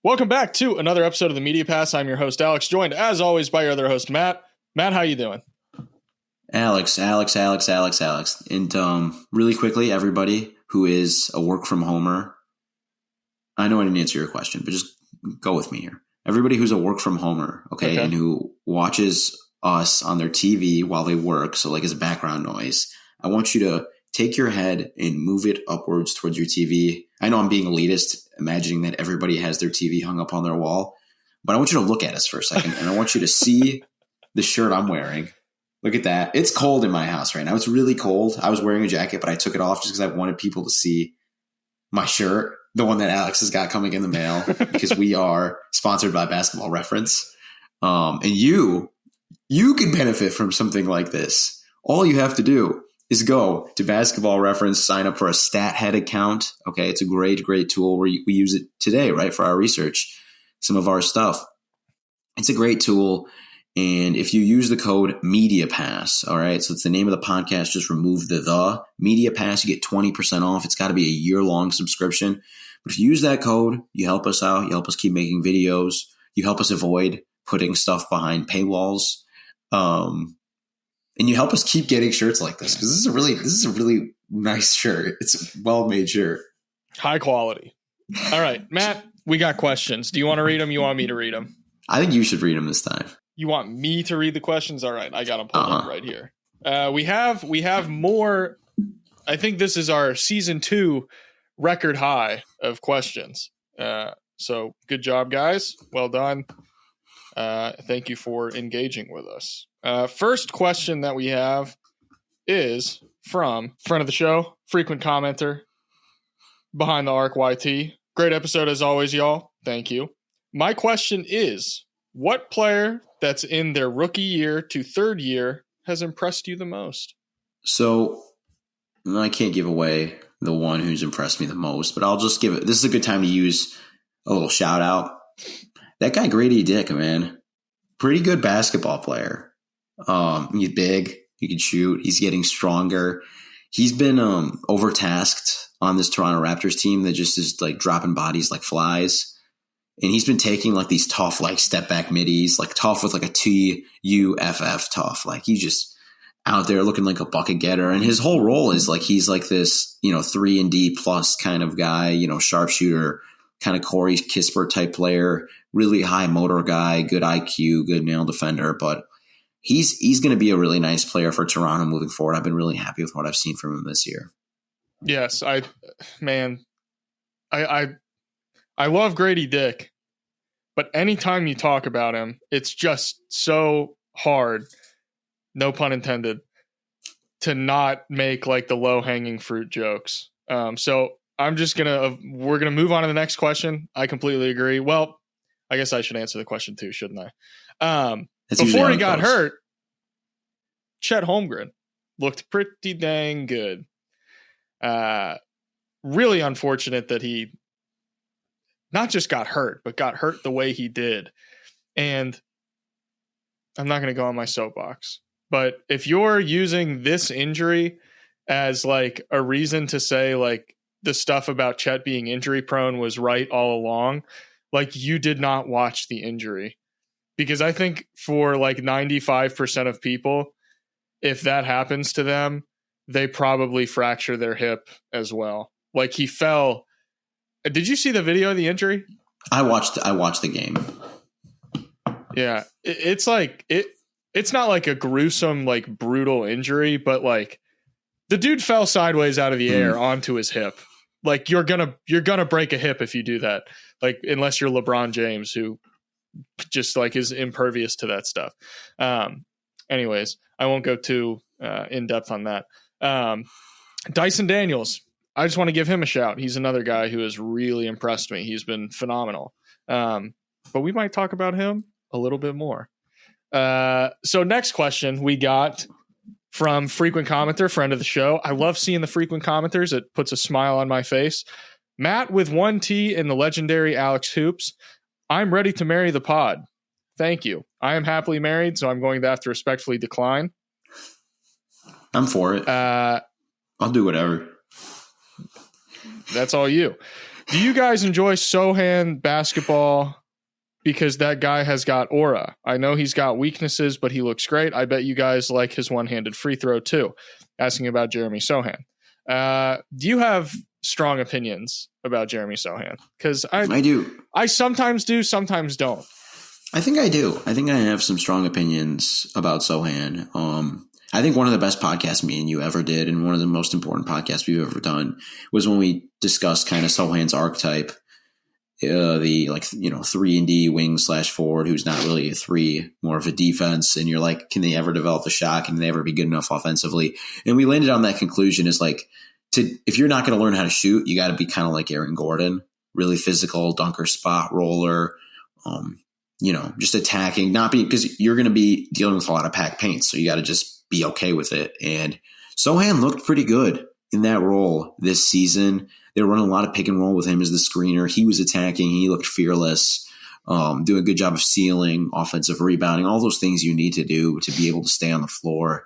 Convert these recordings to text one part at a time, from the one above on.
Welcome back to another episode of the Media Pass. I'm your host, Alex, joined as always by your other host, Matt. Matt, how you doing? Alex. And really quickly, everybody who is a work from homer, I know I didn't answer your question, but just go with me here. Everybody who's a work from homer, okay, and who watches us on their TV while they work, so like as a background noise, I want you to take your head and move it upwards towards your TV. I know I'm being elitist, imagining that everybody has their TV hung up on their wall, but I want you to look at us for a second, and I want you to see the shirt I'm wearing. Look at that. It's cold in my house right now. It's really cold. I was wearing a jacket, but I took it off just because I wanted people to see my shirt, the one that Alex has got coming in the mail, because we are sponsored by Basketball Reference. And you could benefit from something like this. All you have to do is go to Basketball Reference, sign up for a StatHead account. Okay, it's a great tool. We use it today, right, for our research, some of our stuff. It's a great tool. And if you use the code MediaPass, all right, so it's the name of the podcast, just remove the MediaPass, you get 20% off. It's got to be a year-long subscription. But if you use that code, you help us out. You help us keep making videos. You help us avoid putting stuff behind paywalls. And you help us keep getting shirts like this, because this is a really nice shirt. It's a well-made shirt. High quality. All right, Matt, we got questions. Do you want to read them? You want me to read them? I think you should read them this time. You want me to read the questions? All right, I got them pulled up right here. We have more. I think this is our season 2 record high of questions. So good job, guys. Well done. Thank you for engaging with us. First question that we have is from friend of the show, frequent commenter, Behind the Arc YT. Great episode as always, y'all. Thank you. My question is, what player that's in their rookie year to third year has impressed you the most? So I can't give away the one who's impressed me the most, but I'll just give it. This is a good time to use a little shout out. That guy, Grady Dick, man, pretty good basketball player. He's big. He can shoot. He's getting stronger. He's been overtasked on this Toronto Raptors team that just is like dropping bodies like flies. And he's been taking like these tough, like step back middies, like tough with like a TUFF tough. Like he's just out there looking like a bucket getter. And his whole role is like, he's like this, 3-and-D plus kind of guy, sharpshooter, kind of Corey Kispert type player, really high motor guy, good IQ, good nail defender. But he's going to be a really nice player for Toronto moving forward. I've been really happy with what I've seen from him this year. Yes, I love Grady Dick, but anytime you talk about him, it's just so hard, no pun intended, to not make like the low hanging fruit jokes. So we're going to move on to the next question. I completely agree. Well, I guess I should answer the question too, shouldn't I? Before he got hurt, Chet Holmgren looked pretty dang good. Really unfortunate that he not just got hurt, but got hurt the way he did. And I'm not going to go on my soapbox, but if you're using this injury as like a reason to say like the stuff about Chet being injury prone was right all along, like you did not watch the injury. Because I think for like 95% of people, if that happens to them, they probably fracture their hip as well. Like he fell. Did you see the video of the injury? I watched the game. Yeah. It's like, it's not like a gruesome, like brutal injury, but like the dude fell sideways out of the air onto his hip. Like you're gonna break a hip if you do that. Like, unless you're LeBron James, who just like is impervious to that stuff. Anyways, I won't go too in depth on that. Dyson Daniels, I just want to give him a shout. He's another guy who has really impressed me. He's been phenomenal. But we might talk about him a little bit more. So next question we got from frequent commenter, friend of the show. I love seeing the frequent commenters. It puts a smile on my face. Matt with 1T in the legendary Alex Hoops. I'm ready to marry the pod. Thank you. I am happily married, so I'm going to have to respectfully decline. I'm for it. I'll do whatever. That's all you. Do you guys enjoy Sohan basketball because that guy has got aura? I know he's got weaknesses, but he looks great. I bet you guys like his one-handed free throw too. Asking about Jeremy Sohan. Do you have strong opinions about Jeremy Sohan? Because I do. I sometimes do, sometimes don't. I think I do. I think I have some strong opinions about Sohan. I think one of the best podcasts me and you ever did, and one of the most important podcasts we've ever done, was when we discussed kind of Sohan's archetype, the 3-and-D wing / forward who's not really a three, more of a defense. And you're like, can they ever develop the shot? Can they ever be good enough offensively? And we landed on that conclusion is like, if you're not going to learn how to shoot, you got to be kind of like Aaron Gordon, really physical, dunker, spot roller, just attacking, not being, because you're going to be dealing with a lot of packed paint. So you got to just be okay with it. And Sohan looked pretty good in that role this season. They were running a lot of pick and roll with him as the screener. He was attacking. He looked fearless, doing a good job of sealing, offensive rebounding, all those things you need to do to be able to stay on the floor.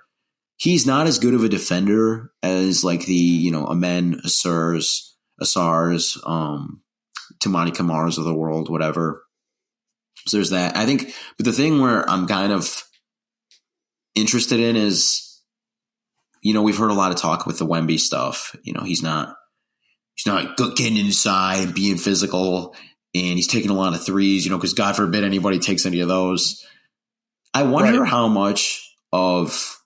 He's not as good of a defender as like the, Amen Asars, Tamani Kamaras of the world, whatever. So there's that. I think, but the thing where I'm kind of interested in is, we've heard a lot of talk with the Wemby stuff. He's not getting inside and being physical, and he's taking a lot of threes, because God forbid anybody takes any of those. I wonder how much of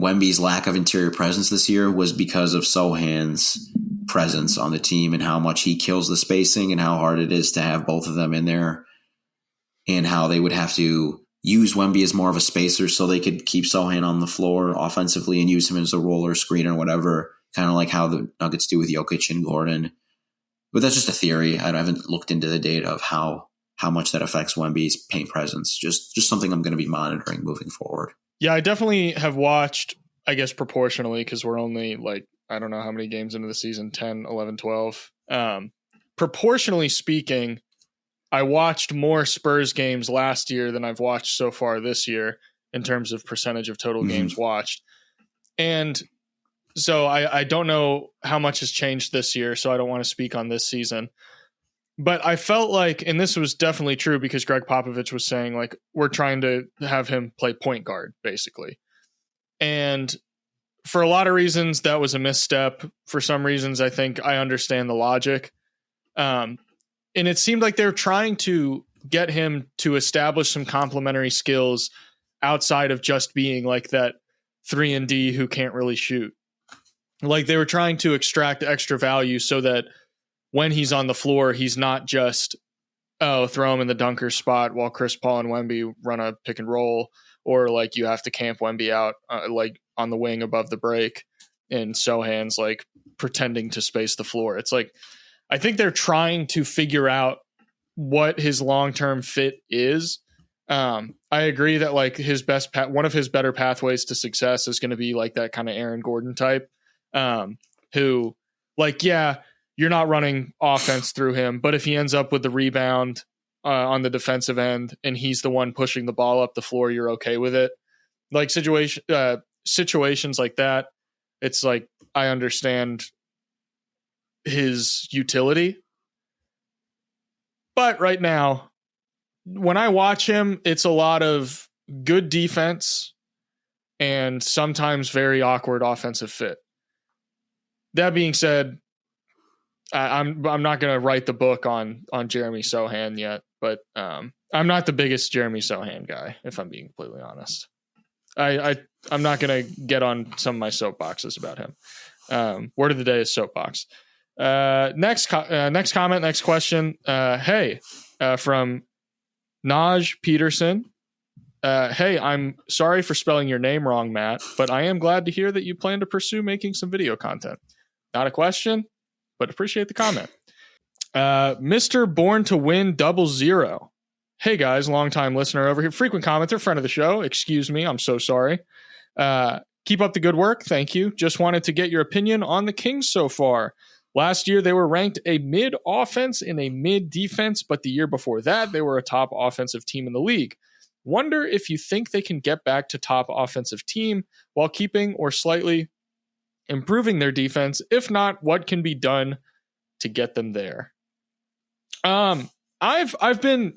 Wemby's lack of interior presence this year was because of Sohan's presence on the team and how much he kills the spacing and how hard it is to have both of them in there, and how they would have to use Wemby as more of a spacer so they could keep Sohan on the floor offensively and use him as a roller screener or whatever, kind of like how the Nuggets do with Jokic and Gordon. But that's just a theory. I haven't looked into the data of how much that affects Wemby's paint presence. Just something I'm going to be monitoring moving forward. Yeah, I definitely have watched, I guess, proportionally, because we're only I don't know how many games into the season, 10, 11, 12. Proportionally speaking, I watched more Spurs games last year than I've watched so far this year in terms of percentage of total games watched. And so I don't know how much has changed this year, so I don't want to speak on this season. But I felt like, and this was definitely true because Greg Popovich was saying, we're trying to have him play point guard, basically. And for a lot of reasons, that was a misstep. For some reasons, I think I understand the logic. And it seemed like they're trying to get him to establish some complementary skills outside of just being like that 3-and-D who can't really shoot. Like they were trying to extract extra value so that when he's on the floor, he's not just, throw him in the dunker spot while Chris Paul and Wemby run a pick and roll, or like you have to camp Wemby out on the wing above the break and Sohan's pretending to space the floor. It's like, I think they're trying to figure out what his long-term fit is. I agree that one of his better pathways to success is going to be like that kind of Aaron Gordon type, who you're not running offense through him, but if he ends up with the rebound on the defensive end and he's the one pushing the ball up the floor, you're okay with it. Situations like that, it's like, I understand his utility. But right now, when I watch him, it's a lot of good defense and sometimes very awkward offensive fit. That being said, I'm not going to write the book on Jeremy Sohan yet, but I'm not the biggest Jeremy Sohan guy, if I'm being completely honest. I'm not going to get on some of my soapboxes about him. Word of the day is soapbox. Next comment, next question. From Naj Peterson. Hey, I'm sorry for spelling your name wrong, Matt, but I am glad to hear that you plan to pursue making some video content. Not a question, but appreciate the comment. Mr. Born to Win 00. Hey guys, long-time listener over here, frequent commenter, friend of the show. Excuse me, I'm so sorry. Keep up the good work. Thank you. Just wanted to get your opinion on the Kings so far. Last year, they were ranked a mid-offense and a mid-defense, but the year before that, they were a top offensive team in the league. Wonder if you think they can get back to top offensive team while keeping or slightly improving their defense. If not, what can be done to get them there? I've been.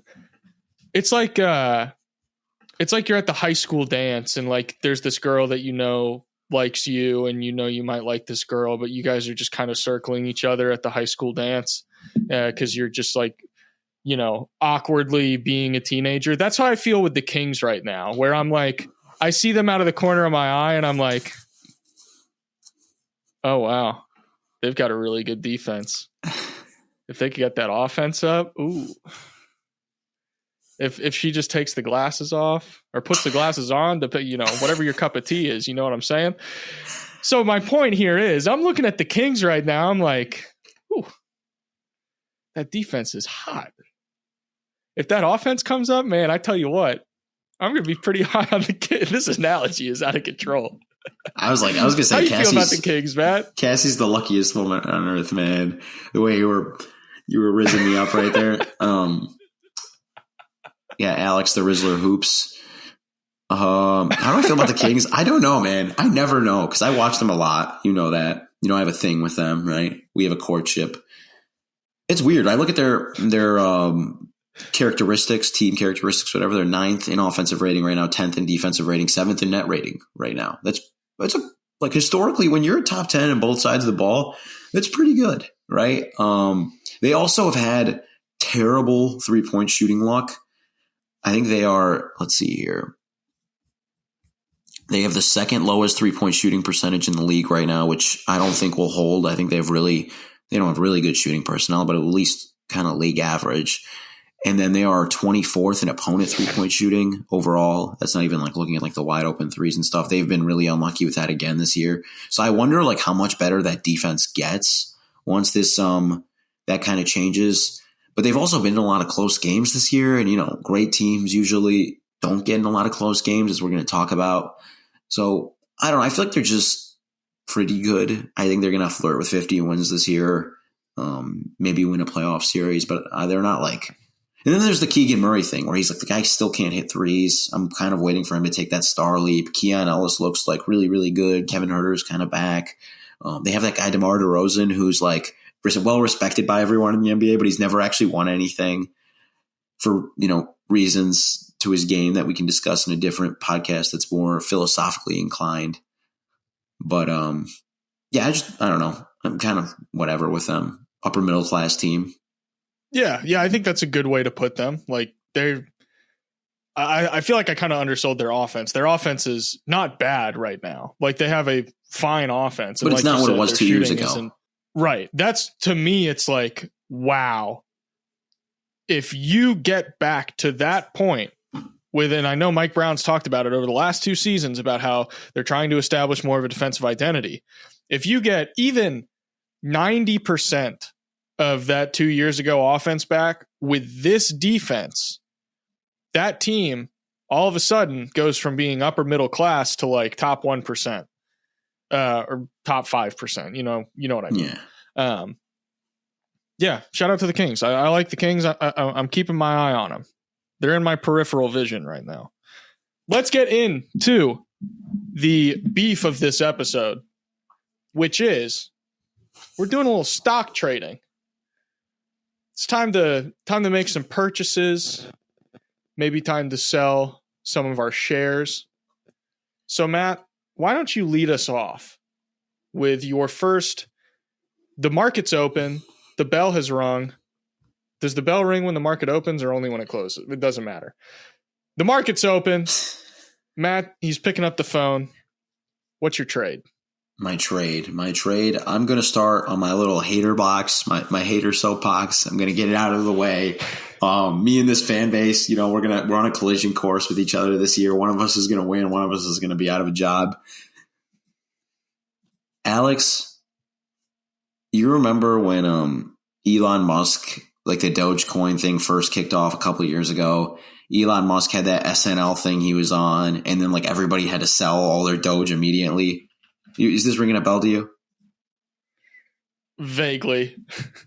It's like you're at the high school dance, and like there's this girl that likes you, and you might like this girl, but you guys are just kind of circling each other at the high school dance because you're just like, awkwardly being a teenager. That's how I feel with the Kings right now, where I'm like, I see them out of the corner of my eye, and I'm like, oh wow, they've got a really good defense. If they could get that offense up, ooh. If she just takes the glasses off or puts the glasses on to put, whatever your cup of tea is, you know what I'm saying? So my point here is I'm looking at the Kings right now. I'm like, ooh, that defense is hot. If that offense comes up, man, I tell you what, I'm going to be pretty high on the Kings. This analogy is out of control. I was going to say, how you feel about the Kings, Matt? Cassie's the luckiest woman on earth, man. The way you were rizzing me up right there. Yeah, Alex, the Rizzler Hoops. How do I feel about the Kings? I don't know, man. I never know because I watch them a lot. You know that. I have a thing with them, right? We have a courtship. It's weird. I look at their characteristics, team characteristics, whatever. They're 9th in offensive rating right now, 10th in defensive rating, 7th in net rating right now. That's historically, when you're top 10 on both sides of the ball, that's pretty good, right? They also have had terrible 3-point shooting luck. I think they are, let's see here. They have the second lowest 3-point shooting percentage in the league right now, which I don't think will hold. I think they don't have really good shooting personnel, but at least kind of league average. And then they are 24th in opponent 3-point shooting overall. That's not even like looking at like the wide open threes and stuff. They've been really unlucky with that again this year. So I wonder like how much better that defense gets once this that kind of changes. But they've also been in a lot of close games this year. And, great teams usually don't get in a lot of close games, as we're going to talk about. So, I don't know. I feel like they're just pretty good. I think they're going to flirt with 50 wins this year, maybe win a playoff series. But they're not like – and then there's the Keegan Murray thing where he's like, the guy still can't hit threes. I'm kind of waiting for him to take that star leap. Keon Ellis looks like really, really good. Kevin Huerter's kind of back. They have that guy DeMar DeRozan who's like – well respected by everyone in the NBA, but he's never actually won anything for, reasons to his game that we can discuss in a different podcast that's more philosophically inclined. But yeah, I don't know. I'm kind of whatever with them. Upper middle class team. Yeah, I think that's a good way to put them. Like I feel like I kind of undersold their offense. Their offense is not bad right now. Like they have a fine offense. But and it's like not what it was 2 years ago. Right. That's, to me, it's like, wow. If you get back to that point and I know Mike Brown's talked about it over the last 2 seasons about how they're trying to establish more of a defensive identity. If you get even 90% of that 2 years ago offense back with this defense, that team all of a sudden goes from being upper middle class to like top 1%. Or top 5%, you know what I mean? Yeah. Yeah. Shout out to the Kings. I like the Kings. I'm keeping my eye on them. They're in my peripheral vision right now. Let's get into the beef of this episode, which is we're doing a little stock trading. It's time to make some purchases. Maybe time to sell some of our shares. So Matt, why don't you lead us off with your first? The market's open. The bell has rung. Does the bell ring when the market opens or only when it closes? It doesn't matter. The market's open. Matt, he's picking up the phone. What's your trade? My trade. I'm going to start on my little hater box, my hater soapbox. I'm going to get it out of the way. Me and this fan base, we're on a collision course with each other this year. One of us is going to win. One of us is going to be out of a job. Alex, you remember when Elon Musk, like the Dogecoin thing first kicked off a couple of years ago? Elon Musk had that SNL thing he was on, and then like everybody had to sell all their Doge immediately. Is this ringing a bell to you? Vaguely.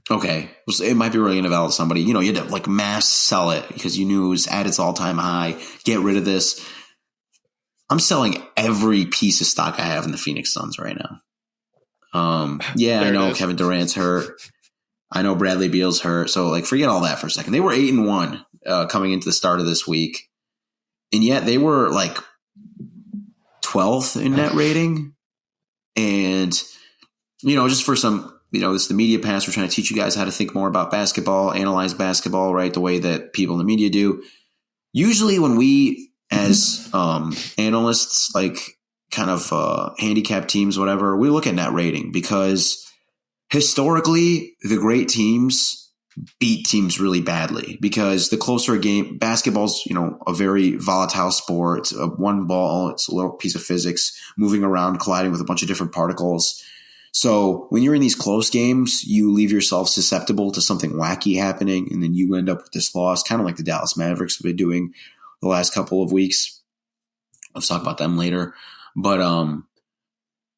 Okay. It might be ringing a bell to somebody. You had to like mass sell it because you knew it was at its all-time high. Get rid of this. I'm selling every piece of stock I have in the Phoenix Suns right now. Yeah, I know Kevin Durant's hurt. I know Bradley Beal's hurt. So like forget all that for a second. They were 8-1 coming into the start of this week. And yet they were like 12th in net rating. And, just for some, this is the media pass. We're trying to teach you guys how to think more about basketball, analyze basketball, right? The way that people in the media do. Usually when we as analysts, like kind of handicap teams, whatever, we look at net rating because historically the great teams beat teams really badly because the closer a game, basketball's, a very volatile sport. It's a one ball. It's a little piece of physics moving around, colliding with a bunch of different particles. So when you're in these close games, you leave yourself susceptible to something wacky happening, and then you end up with this loss, kind of like the Dallas Mavericks have been doing the last couple of weeks. Let's talk about them later. But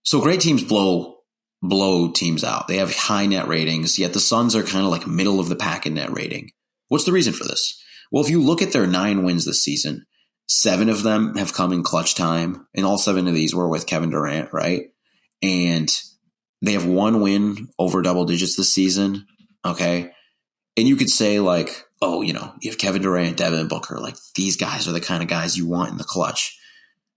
so great teams blow teams out. They have high net ratings, yet the Suns are kind of like middle of the pack in net rating. What's the reason for this? Well, if you look at their 9 wins this season, 7 of them have come in clutch time, and all 7 of these were with Kevin Durant, right? And they have 1 win over double digits this season, okay? And you could say like, oh, you have Kevin Durant, Devin Booker, like these guys are the kind of guys you want in the clutch.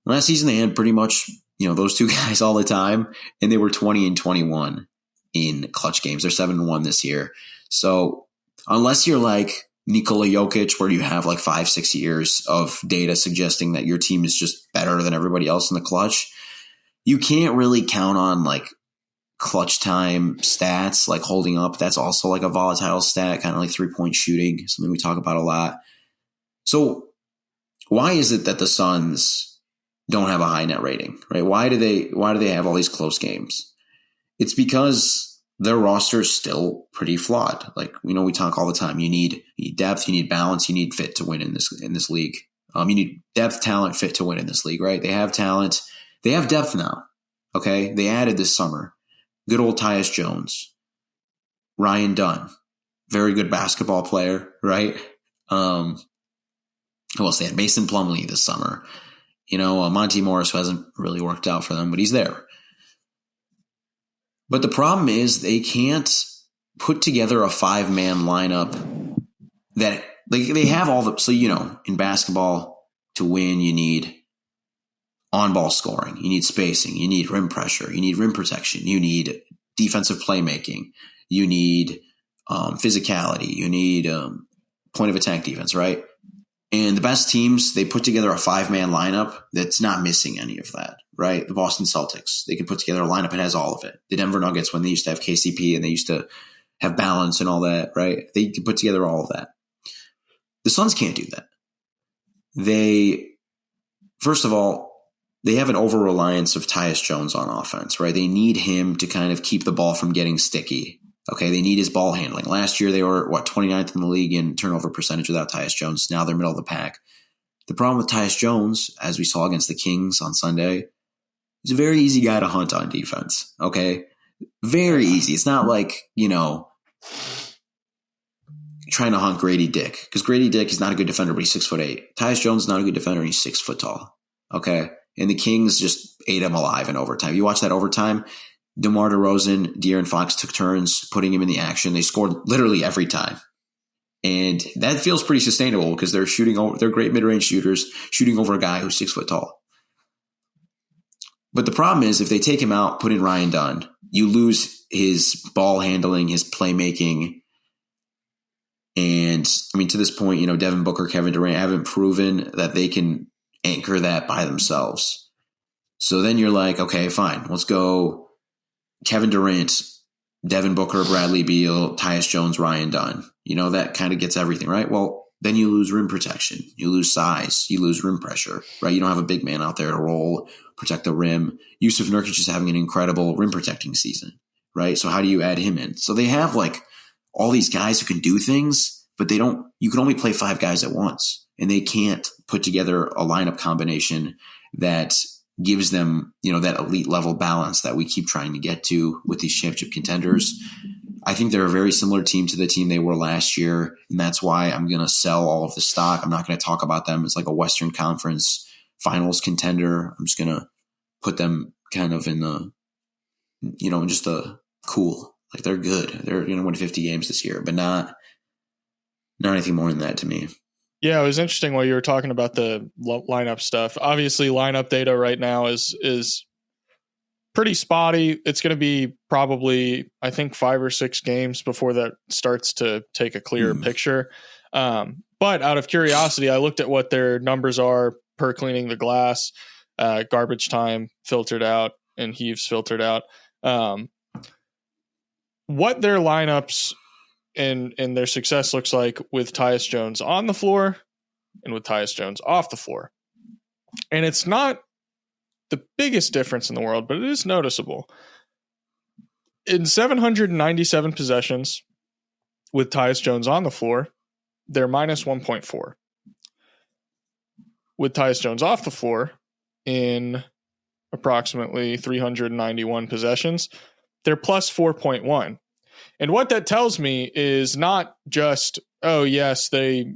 Last season they had pretty much those 2 guys all the time, and they were 20-21 in clutch games. They're 7-1 this year. So unless you're like Nikola Jokic, where you have like 5-6 years of data suggesting that your team is just better than everybody else in the clutch, you can't really count on like clutch time stats, like holding up. That's also like a volatile stat, kind of like 3-point shooting, something we talk about a lot. So why is it that the Suns don't have a high net rating, right? Why do they have all these close games? It's because their roster is still pretty flawed. Like, we talk all the time. You need depth, you need balance, you need fit to win in this league. You need depth, talent, fit to win in this league, right? They have talent. They have depth now. Okay. They added this summer. Good old Tyus Jones, Ryan Dunn, very good basketball player, right? Who else they had? Mason Plumlee this summer. Monty Morris, who hasn't really worked out for them, but he's there. But the problem is they can't put together a 5-man lineup that they have all the. So, in basketball, to win, you need on-ball scoring. You need spacing. You need rim pressure. You need rim protection. You need defensive playmaking. You need physicality. You need point of attack defense, right? And the best teams, they put together a 5-man lineup that's not missing any of that, right? The Boston Celtics, they can put together a lineup that has all of it. The Denver Nuggets, when they used to have KCP and they used to have balance and all that, right? They can put together all of that. The Suns can't do that. First of all, they have an over-reliance of Tyus Jones on offense, right? They need him to kind of keep the ball from getting sticky. Okay, they need his ball handling. Last year, they were, 29th in the league in turnover percentage without Tyus Jones. Now they're middle of the pack. The problem with Tyus Jones, as we saw against the Kings on Sunday, he's a very easy guy to hunt on defense, okay? Very easy. It's not like, trying to hunt Grady Dick, because Grady Dick is not a good defender, but he's 6'8". Tyus Jones is not a good defender, and he's 6 foot tall, okay? And the Kings just ate him alive in overtime. You watch that overtime, DeMar DeRozan, De'Aaron Fox took turns putting him in the action. They scored literally every time. And that feels pretty sustainable because they're great mid-range shooters, shooting over a guy who's 6 foot tall. But the problem is if they take him out, put in Ryan Dunn, you lose his ball handling, his playmaking. And to this point, Devin Booker, Kevin Durant haven't proven that they can anchor that by themselves. So then you're like, okay, fine, let's go Kevin Durant, Devin Booker, Bradley Beal, Tyus Jones, Ryan Dunn. That kind of gets everything, right? Well, then you lose rim protection. You lose size. You lose rim pressure, right? You don't have a big man out there to roll, protect the rim. Yusuf Nurkic is having an incredible rim protecting season, right? So how do you add him in? So they have like all these guys who can do things, but you can only play 5 guys at once, and they can't put together a lineup combination that gives them, that elite level balance that we keep trying to get to with these championship contenders. I think they're a very similar team to the team they were last year, and that's why I'm going to sell all of the stock. I'm not going to talk about them as like a Western Conference Finals contender. I'm just going to put them kind of in the, just a cool. Like they're good. They're going to win 50 games this year, but not anything more than that to me. Yeah, it was interesting while you were talking about the lineup stuff. Obviously, lineup data right now is pretty spotty. It's going to be probably, I think, 5 or 6 games before that starts to take a clearer picture. But out of curiosity, I looked at what their numbers are per cleaning the glass, garbage time filtered out, and heaves filtered out. What their lineups and their success looks like with Tyus Jones on the floor and with Tyus Jones off the floor. And it's not the biggest difference in the world, but it is noticeable. In 797 possessions with Tyus Jones on the floor, they're minus 1.4. With Tyus Jones off the floor in approximately 391 possessions, they're plus 4.1. And what that tells me is not just, oh, yes, they,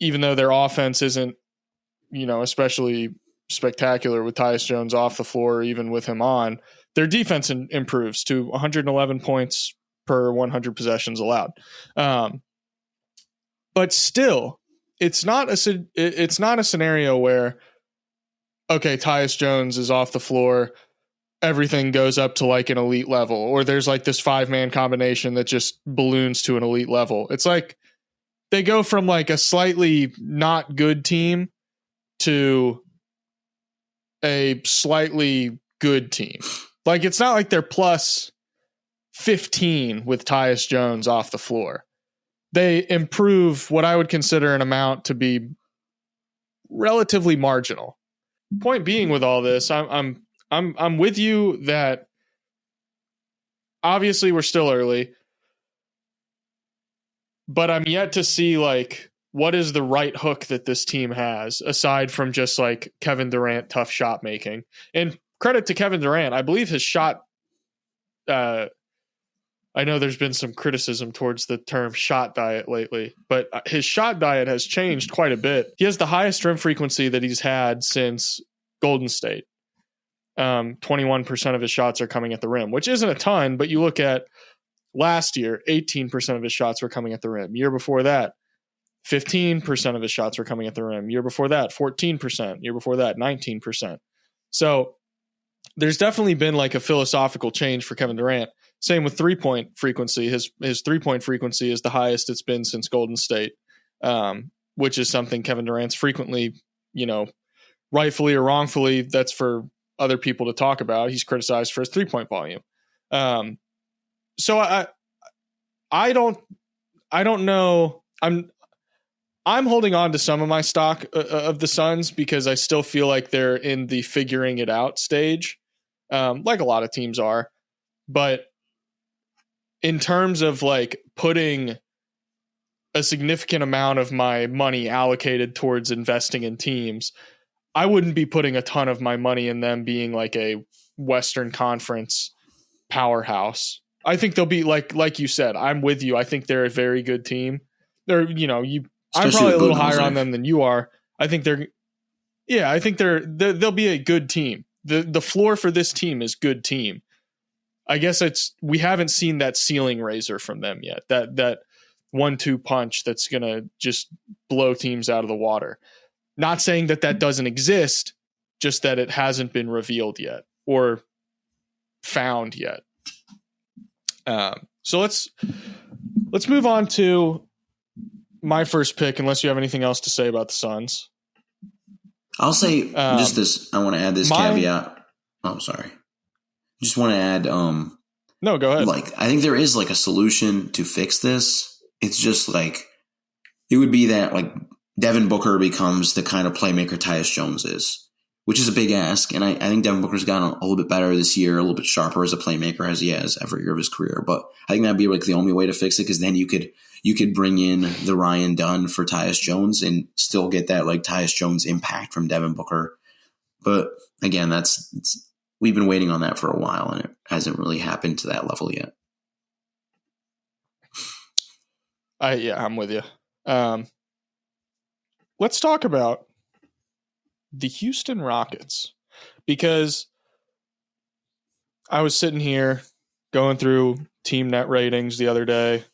even though their offense isn't, especially spectacular with Tyus Jones off the floor, or even with him on, their defense improves to 111 points per 100 possessions allowed. But still, it's not a scenario where, okay, Tyus Jones is off the floor, everything goes up to like an elite level, or there's like this 5-man combination that just balloons to an elite level. It's like they go from like a slightly not good team to a slightly good team. Like it's not like they're plus 15 with Tyus Jones off the floor. They improve what I would consider an amount to be relatively marginal. Point being with all this, I'm with you that obviously we're still early, but I'm yet to see like what is the right hook that this team has aside from just like Kevin Durant tough shot making. And credit to Kevin Durant, I believe his shot. I know there's been some criticism towards the term shot diet lately, but his shot diet has changed quite a bit. He has the highest rim frequency that he's had since Golden State. 21% of his shots are coming at the rim, which isn't a ton, but you look at last year, 18% of his shots were coming at the rim. Year before that, 15% of his shots were coming at the rim. Year before that, 14%. Year before that, 19%. So there's definitely been like a philosophical change for Kevin Durant. Same with 3-point frequency. His 3-point frequency is the highest it's been since Golden State, which is something Kevin Durant's frequently, rightfully or wrongfully, that's for other people to talk about. He's criticized for his 3-point volume. So I don't know. I'm holding on to some of my stock of the Suns because I still feel like they're in the figuring it out stage, like a lot of teams are. But in terms of like putting a significant amount of my money allocated towards investing in teams, I wouldn't be putting a ton of my money in them being like a Western Conference powerhouse. I think they'll be like you said, I'm with you. I think they're a very good team. They're, I'm probably a little higher on them than you are. I think they'll be a good team. The floor for this team is good team. I guess we haven't seen that ceiling raiser from them yet. That 1-2 punch that's going to just blow teams out of the water. Not saying that doesn't exist, just that it hasn't been revealed yet or found yet. So let's move on to my first pick, unless you have anything else to say about the Suns. I'll say just this. I want to add this caveat. Oh, sorry. Just want to add. No, go ahead. Like, I think there is like a solution to fix this. It's just like it would be that like Devin Booker becomes the kind of playmaker Tyus Jones is, which is a big ask. And I think Devin Booker's gotten a little bit better this year, a little bit sharper as a playmaker as he has every year of his career. But I think that'd be like the only way to fix it, because then you could bring in the Ryan Dunn for Tyus Jones and still get that like Tyus Jones impact from Devin Booker. But again, we've been waiting on that for a while, and it hasn't really happened to that level yet. I'm with you. Let's talk about the Houston Rockets, because I was sitting here going through team net ratings the other day,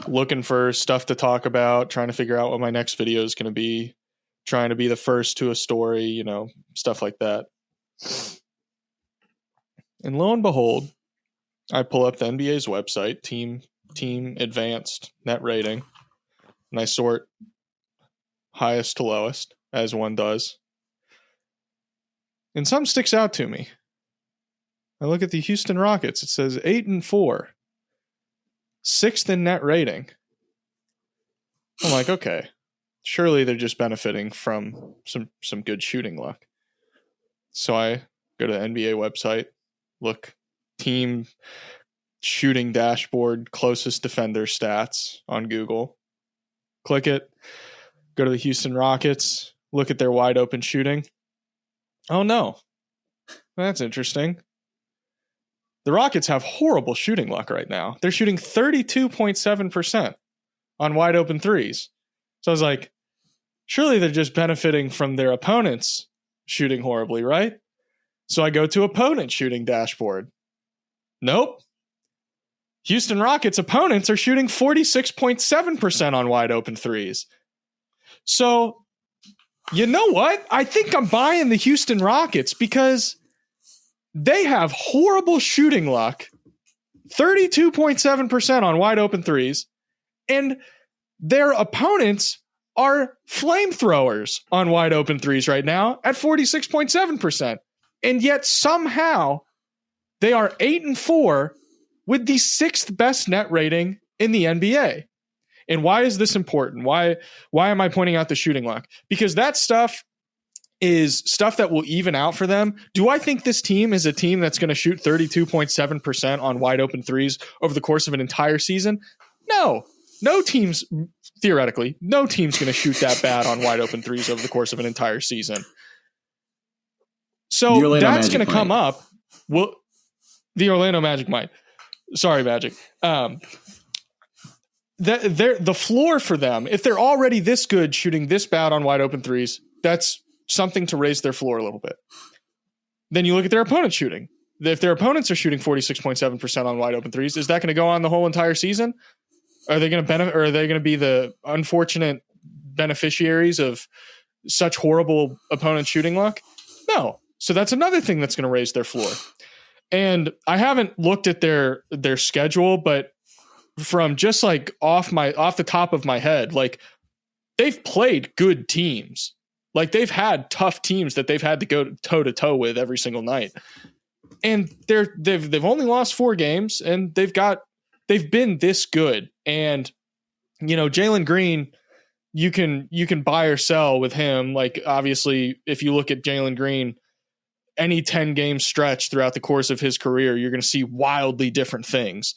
looking for stuff to talk about, trying to figure out what my next video is going to be, trying to be the first to a story, stuff like that. And lo and behold, I pull up the NBA's website, team advanced net rating, and I sort highest to lowest, as one does. And something sticks out to me. I look at the Houston Rockets. It says 8-4, 6th in net rating. I'm like, okay, surely they're just benefiting from some good shooting luck. So I go to the NBA website, look, team shooting dashboard, closest defender stats on Google. Click it, go to the Houston Rockets, look at their wide open shooting. Oh no, that's interesting. The Rockets have horrible shooting luck right now. They're shooting 32.7% on wide open threes. So I was like, surely they're just benefiting from their opponents shooting horribly, right? So I go to opponent shooting dashboard. Nope. Houston Rockets opponents are shooting 46.7% on wide open threes. So, you know what? I think I'm buying the Houston Rockets because they have horrible shooting luck, 32.7% on wide open threes, and their opponents are flamethrowers on wide open threes right now at 46.7%. And yet somehow they are 8-4 with the 6th best net rating in the NBA. And why is this important? Why am I pointing out the shooting luck? Because that stuff is stuff that will even out for them. Do I think this team is a team that's going to shoot 32.7% on wide open threes over the course of an entire season? No team's, theoretically, no team's going to shoot that bad on wide open threes over the course of an entire season. So that's going to come up. Well, the Orlando Magic might. Sorry, Magic. The floor for them, if they're already this good shooting this bad on wide open threes, that's something to raise their floor a little bit. Then you look at their opponents shooting. If their opponents are shooting 46.7% on wide open threes, is that going to go on the whole entire season? Are they going to benefit, or are they going to be the unfortunate beneficiaries of such horrible opponent shooting luck? No. So that's another thing that's going to raise their floor. And I haven't looked at their schedule, but from just like off the top of my head, like they've played good teams. Like they've had tough teams that they've had to go toe to toe with every single night. And they've only lost 4 games, and they've been this good. And Jalen Green, you can buy or sell with him. Like obviously, if you look at Jalen Green, any 10 game stretch throughout the course of his career, you're going to see wildly different things.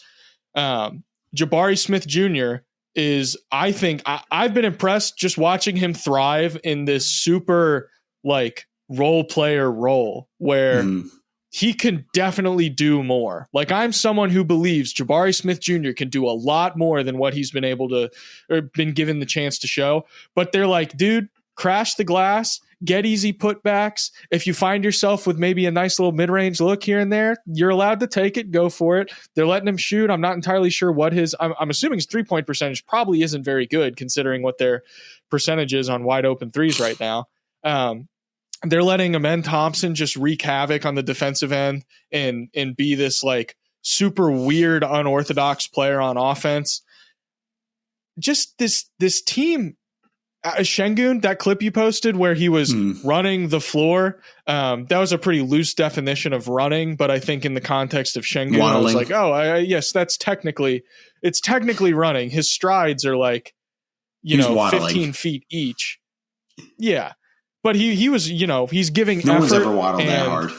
Jabari Smith Jr. is, I think, I've been impressed just watching him thrive in this super like role player role where he can definitely do more. Like I'm someone who believes Jabari Smith Jr. can do a lot more than what he's been able to, or been given the chance to show. But they're like, dude, crash the glass, get easy putbacks. If you find yourself with maybe a nice little mid-range look here and there, you're allowed to take it, go for it. They're letting him shoot. I'm not entirely sure what I'm assuming his 3-point percentage probably isn't very good considering what their percentage is on wide open threes right now. They're letting Amen Thompson just wreak havoc on the defensive end and be this like super weird, unorthodox player on offense. Just this team. Şengün, that clip you posted where he was running the floor, that was a pretty loose definition of running, but I think in the context of Şengün, I was like, yes, it's technically running. His strides are like, 15 feet each. Yeah. But he was, he's giving no effort. One's ever waddled that hard.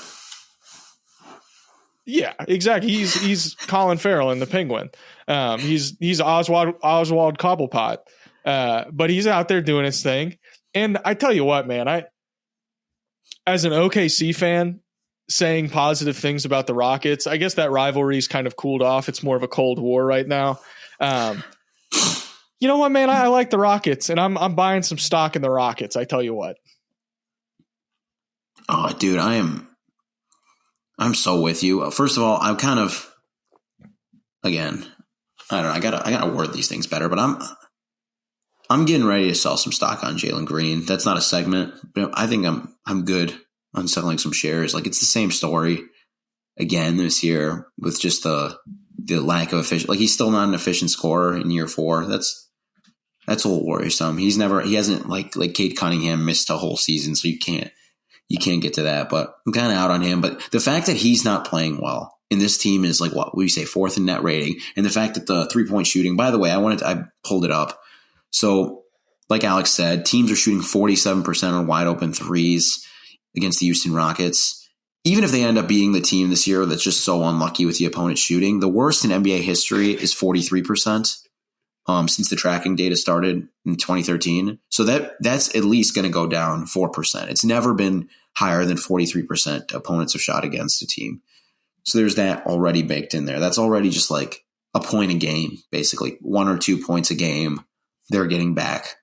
Yeah, exactly. He's Colin Farrell in The Penguin. He's Oswald Cobblepot. But he's out there doing his thing. And I tell you what, man, as an OKC fan saying positive things about the Rockets, I guess that rivalry's kind of cooled off. It's more of a Cold War right now. You know what, man, I like the Rockets, and I'm buying some stock in the Rockets. I tell you what. Oh, dude, I'm so with you. First of all, I'm kind of again, I don't know. I gotta word these things better, but I'm getting ready to sell some stock on Jalen Green. That's not a segment, but I think I'm good on selling some shares. Like, it's the same story again this year with just the lack of efficient. Like, he's still not an efficient scorer in year 4. That's a little worrisome. He hasn't like Cade Cunningham missed a whole season, so you can't get to that. But I'm kind of out on him. But the fact that he's not playing well, and this team is like, what would you say, 4th in net rating, and the fact that the 3-point shooting. By the way, I pulled it up. So, like Alex said, teams are shooting 47% on wide open threes against the Houston Rockets. Even if they end up being the team this year that's just so unlucky with the opponent shooting, the worst in NBA history is 43%. Since the tracking data started in 2013. So that's at least going to go down 4%. It's never been higher than 43% opponents have shot against a team. So there's that already baked in there. That's already just like a point a game, basically 1 or 2 points a game they're getting back.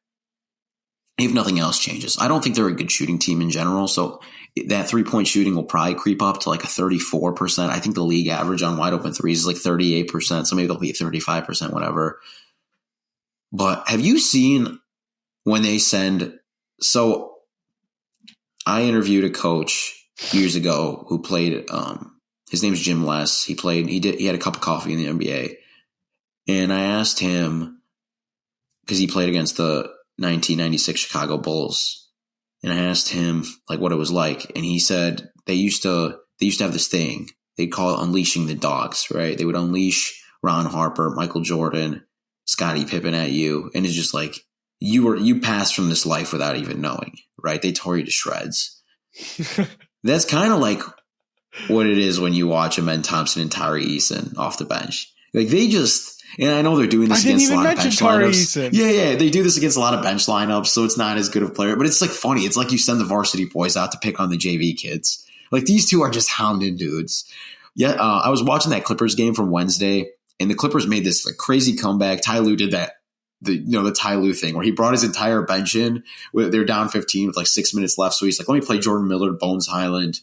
If nothing else changes. I don't think they're a good shooting team in general. So that 3-point shooting will probably creep up to like a 34%. I think the league average on wide open threes is like 38%. So maybe they'll be 35%, whatever. But have you seen when they send – so I interviewed a coach years ago who played his name's Jim Les. He had a cup of coffee in the NBA. And I asked him because he played against the 1996 Chicago Bulls. And I asked him like what it was like. And he said they used to have this thing. They'd call it unleashing the dogs, right? They would unleash Ron Harper, Michael Jordan, Scottie Pippen at you, and it's just like you passed from this life without even knowing, right? They tore you to shreds. That's kind of like what it is when you watch Amen Thompson and Tari Eason off the bench. Like they just, and I know they're doing this against a lot of bench lineups. Yeah, they do this against a lot of bench lineups, so it's not as good of a player. But it's like funny. It's like you send the varsity boys out to pick on the JV kids. Like these two are just hounding dudes. Yeah, I was watching that Clippers game from Wednesday. And the Clippers made this like crazy comeback. Ty Lue did that, the Ty Lue thing where he brought his entire bench in. They're down 15 with like 6 minutes left. So he's like, let me play Jordan Millard, Bones Highland,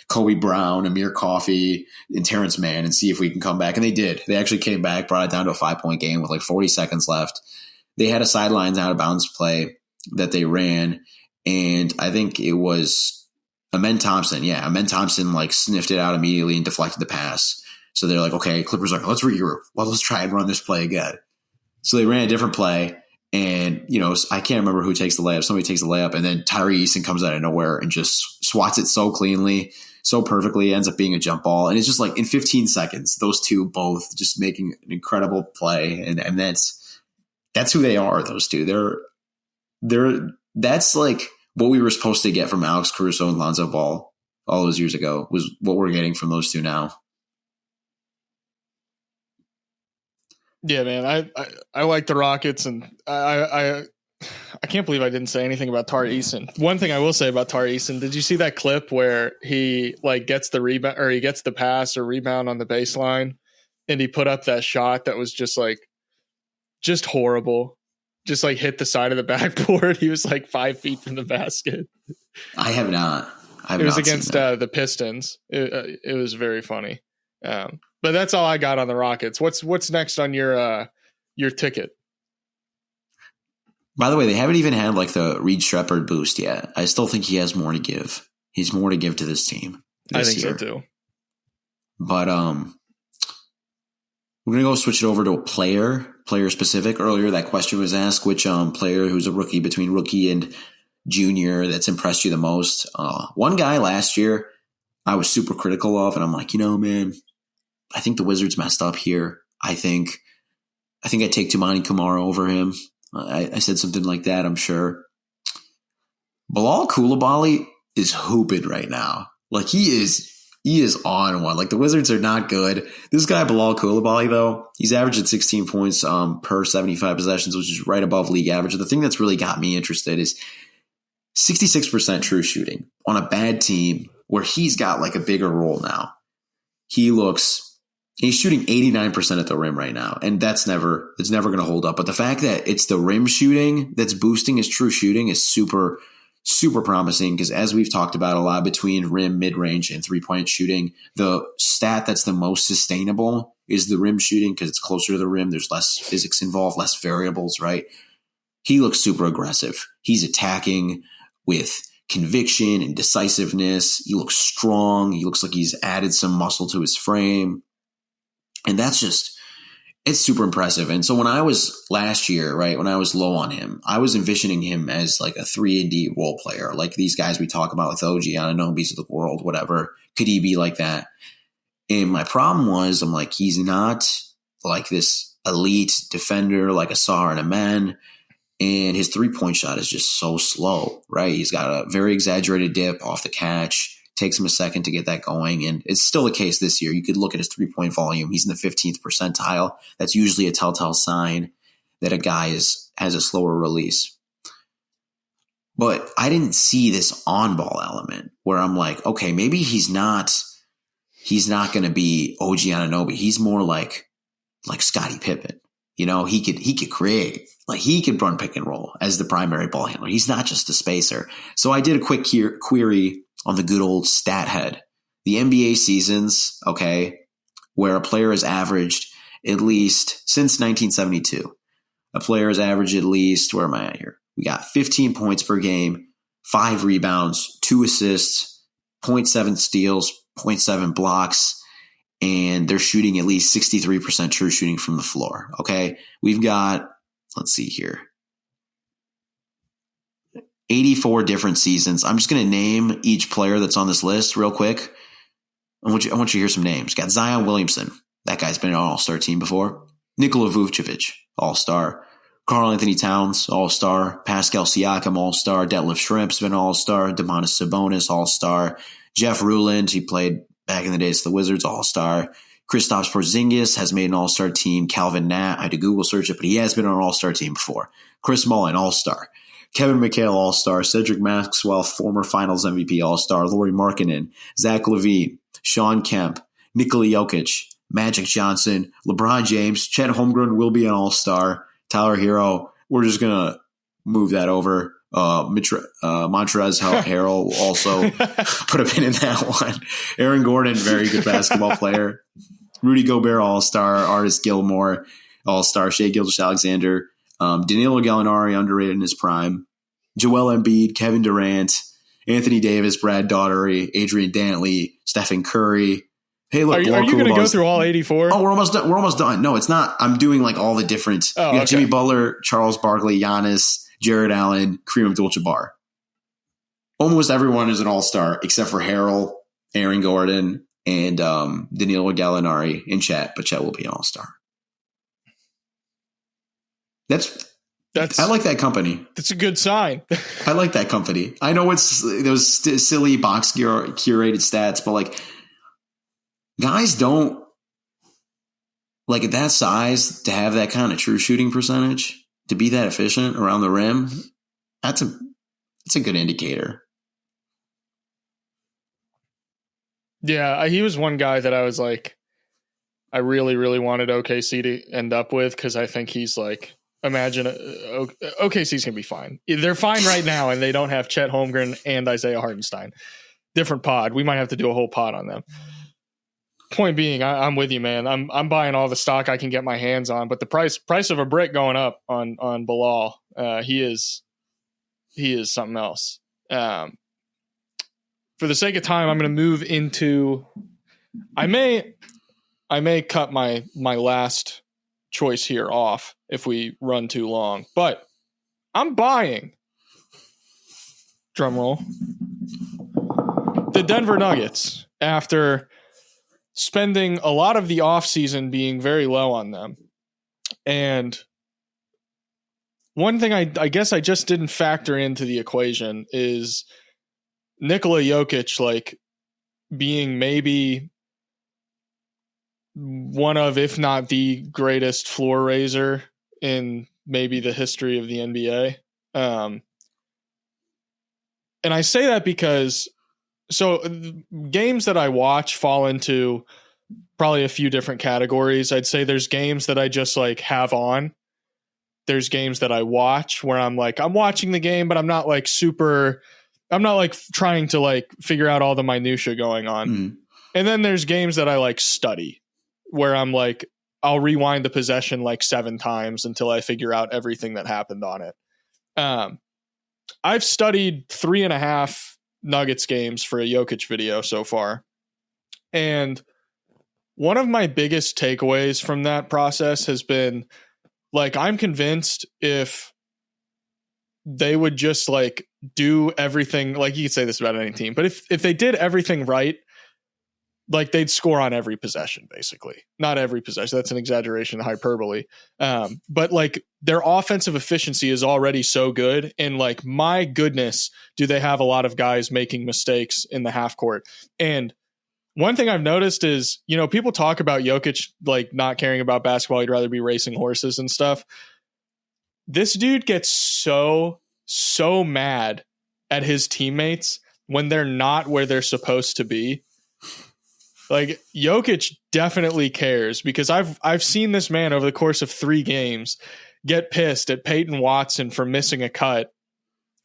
Kobe Brown, Amir Coffey, and Terrence Mann and see if we can come back. And they did. They actually came back, brought it down to a 5-point game with like 40 seconds left. They had a sidelines out of bounds play that they ran. And I think it was Amen Thompson. Yeah, Amen Thompson like sniffed it out immediately and deflected the pass. So they're like, okay, Clippers are like, let's regroup. Well, let's try and run this play again. So they ran a different play. And, I can't remember who takes the layup. Somebody takes the layup. And then Tyree Eason comes out of nowhere and just swats it so cleanly, so perfectly. It ends up being a jump ball. And it's just like in 15 seconds, those two both just making an incredible play. And that's who they are, those two. That's like what we were supposed to get from Alex Caruso and Lonzo Ball all those years ago was what we're getting from those two now. Yeah, man, I like the Rockets, and I can't believe I didn't say anything about Tari Eason. One thing I will say about Tari Eason, did you see that clip where he like gets the rebound or he gets the pass or rebound on the baseline, and he put up that shot that was just horrible, just like hit the side of the backboard. He was like 5 feet from the basket. I have not. It was against the Pistons. It was very funny. But that's all I got on the Rockets. What's next on your ticket? By the way, they haven't even had like the Reed Shepherd boost yet. I still think he has more to give. He's more to give to this team this year. So too. But we're gonna go switch it over to a player specific. Earlier, that question was asked: which player who's a rookie between rookie and junior that's impressed you the most? One guy last year I was super critical of, and I'm like, man, I think the Wizards messed up here. I think I take Toumani Camara over him. I said something like that, I'm sure. Bilal Coulibaly is hooping right now. Like he is on one. Like the Wizards are not good. This guy Bilal Coulibaly though, he's averaging 16 points per 75 possessions, which is right above league average. The thing that's really got me interested is 66% true shooting on a bad team where he's got like a bigger role now. He's shooting 89% at the rim right now, and it's never going to hold up. But the fact that it's the rim shooting that's boosting his true shooting is super, super promising because as we've talked about a lot between rim, mid-range, and three-point shooting, the stat that's the most sustainable is the rim shooting because it's closer to the rim. There's less physics involved, less variables, right? He looks super aggressive. He's attacking with conviction and decisiveness. He looks strong. He looks like he's added some muscle to his frame. And that's just, it's super impressive. And so when I was last year, right, when I was low on him, I was envisioning him as like a 3-and-D role player, like these guys we talk about with OG, Ananobi's of the world, whatever. Could he be like that? And my problem was, I'm like, he's not like this elite defender like a Sar and a Man. And his 3-point shot is just so slow, right? He's got a very exaggerated dip off the catch. Takes him a second to get that going. And it's still the case this year. You could look at his 3-point volume. He's in the 15th percentile. That's usually a telltale sign that a guy has a slower release. But I didn't see this on-ball element where I'm like, okay, maybe he's not going to be OG Anunoby. He's more like Scottie Pippen. You know, he could create. Like, he could run pick and roll as the primary ball handler. He's not just a spacer. So I did a quick query on the good old stat head. The NBA seasons, okay, where a player has averaged at least, since 1972, a player has averaged at least, where am I at here? We got 15 points per game, 5 rebounds, 2 assists, 0.7 steals, 0.7 blocks, and they're shooting at least 63% true shooting from the floor, okay? We've got, let's see here, 84 different seasons. I'm just going to name each player that's on this list real quick. I want you to hear some names. Got Zion Williamson. That guy's been on an all-star team before. Nikola Vucevic, all-star. Karl Anthony Towns, all-star. Pascal Siakam, all-star. Detlef Schrempf's been all-star. Domantas Sabonis, all-star. Jeff Ruland, he played back in the days of the Wizards, all-star. Kristaps Porzingis has made an all-star team. Calvin Nat, I had to Google search it, but he has been on an all-star team before. Chris Mullin, all-star. Kevin McHale, all-star. Cedric Maxwell, former Finals MVP, all-star. Lauri Markkanen, Zach LaVine, Sean Kemp, Nikola Jokic, Magic Johnson, LeBron James, Chet Holmgren will be an all-star. Tyler Hero, we're just going to move that over. Montrezl Harrell will also put a pin in that one. Aaron Gordon, very good basketball player. Rudy Gobert, all-star. Artis Gilmore, all-star. Shai Gilgeous-Alexander. Danilo Gallinari, underrated in his prime. Joel Embiid, Kevin Durant, Anthony Davis, Brad Daugherty, Adrian Dantley, Stephen Curry. Hey, look, are you going to go through all 84? Oh, we're almost done. We're almost done. No, it's not. I'm doing like all the different. You got Jimmy Butler, Charles Barkley, Giannis, Jared Allen, Kareem Abdul-Jabbar. Almost everyone is an all-star except for Harrell, Aaron Gordon, and Danilo Gallinari and Chet, but Chet will be an all-star. I like that company. That's a good sign. I like that company. I know it's those silly box curated stats, but like, guys don't like at that size to have that kind of true shooting percentage, to be that efficient around the rim. That's a good indicator. Yeah, he was one guy that I was like, I really, really wanted OKC to end up with, because I think he's like, imagine OKC's gonna be fine. They're fine right now, and they don't have Chet Holmgren and Isaiah Hartenstein. Different pod. We might have to do a whole pod on them. Point being, I'm with you, man. I'm buying all the stock I can get my hands on, but the price of a brick going up on Bilal. He is something else. For the sake of time, I'm going to move into. I may cut my last choice here off if we run too long, but I'm buying, drum roll, the Denver Nuggets after spending a lot of the offseason being very low on them. And one thing I guess I just didn't factor into the equation is Nikola Jokic, like, being maybe one of, if not the greatest floor raiser in maybe the history of the NBA. And I say that because, so games that I watch fall into probably a few different categories. I'd say there's games that I just like have on. There's games that I watch where I'm like, I'm watching the game, but I'm not like trying to like figure out all the minutia going on. Mm. And then there's games that I like study, where I'm like, I'll rewind the possession like 7 times until I figure out everything that happened on it. I've studied 3.5 Nuggets games for a Jokic video so far. And one of my biggest takeaways from that process has been, like, I'm convinced if they would just like do everything, like, you could say this about any team, but if they did everything right, like, they'd score on every possession, basically. Not every possession. That's an exaggeration, hyperbole. But like, their offensive efficiency is already so good. And like, my goodness, do they have a lot of guys making mistakes in the half court. And one thing I've noticed is, you know, people talk about Jokic like not caring about basketball. He'd rather be racing horses and stuff. This dude gets so mad at his teammates when they're not where they're supposed to be. Like, Jokic definitely cares, because I've seen this man over the course of 3 games get pissed at Peyton Watson for missing a cut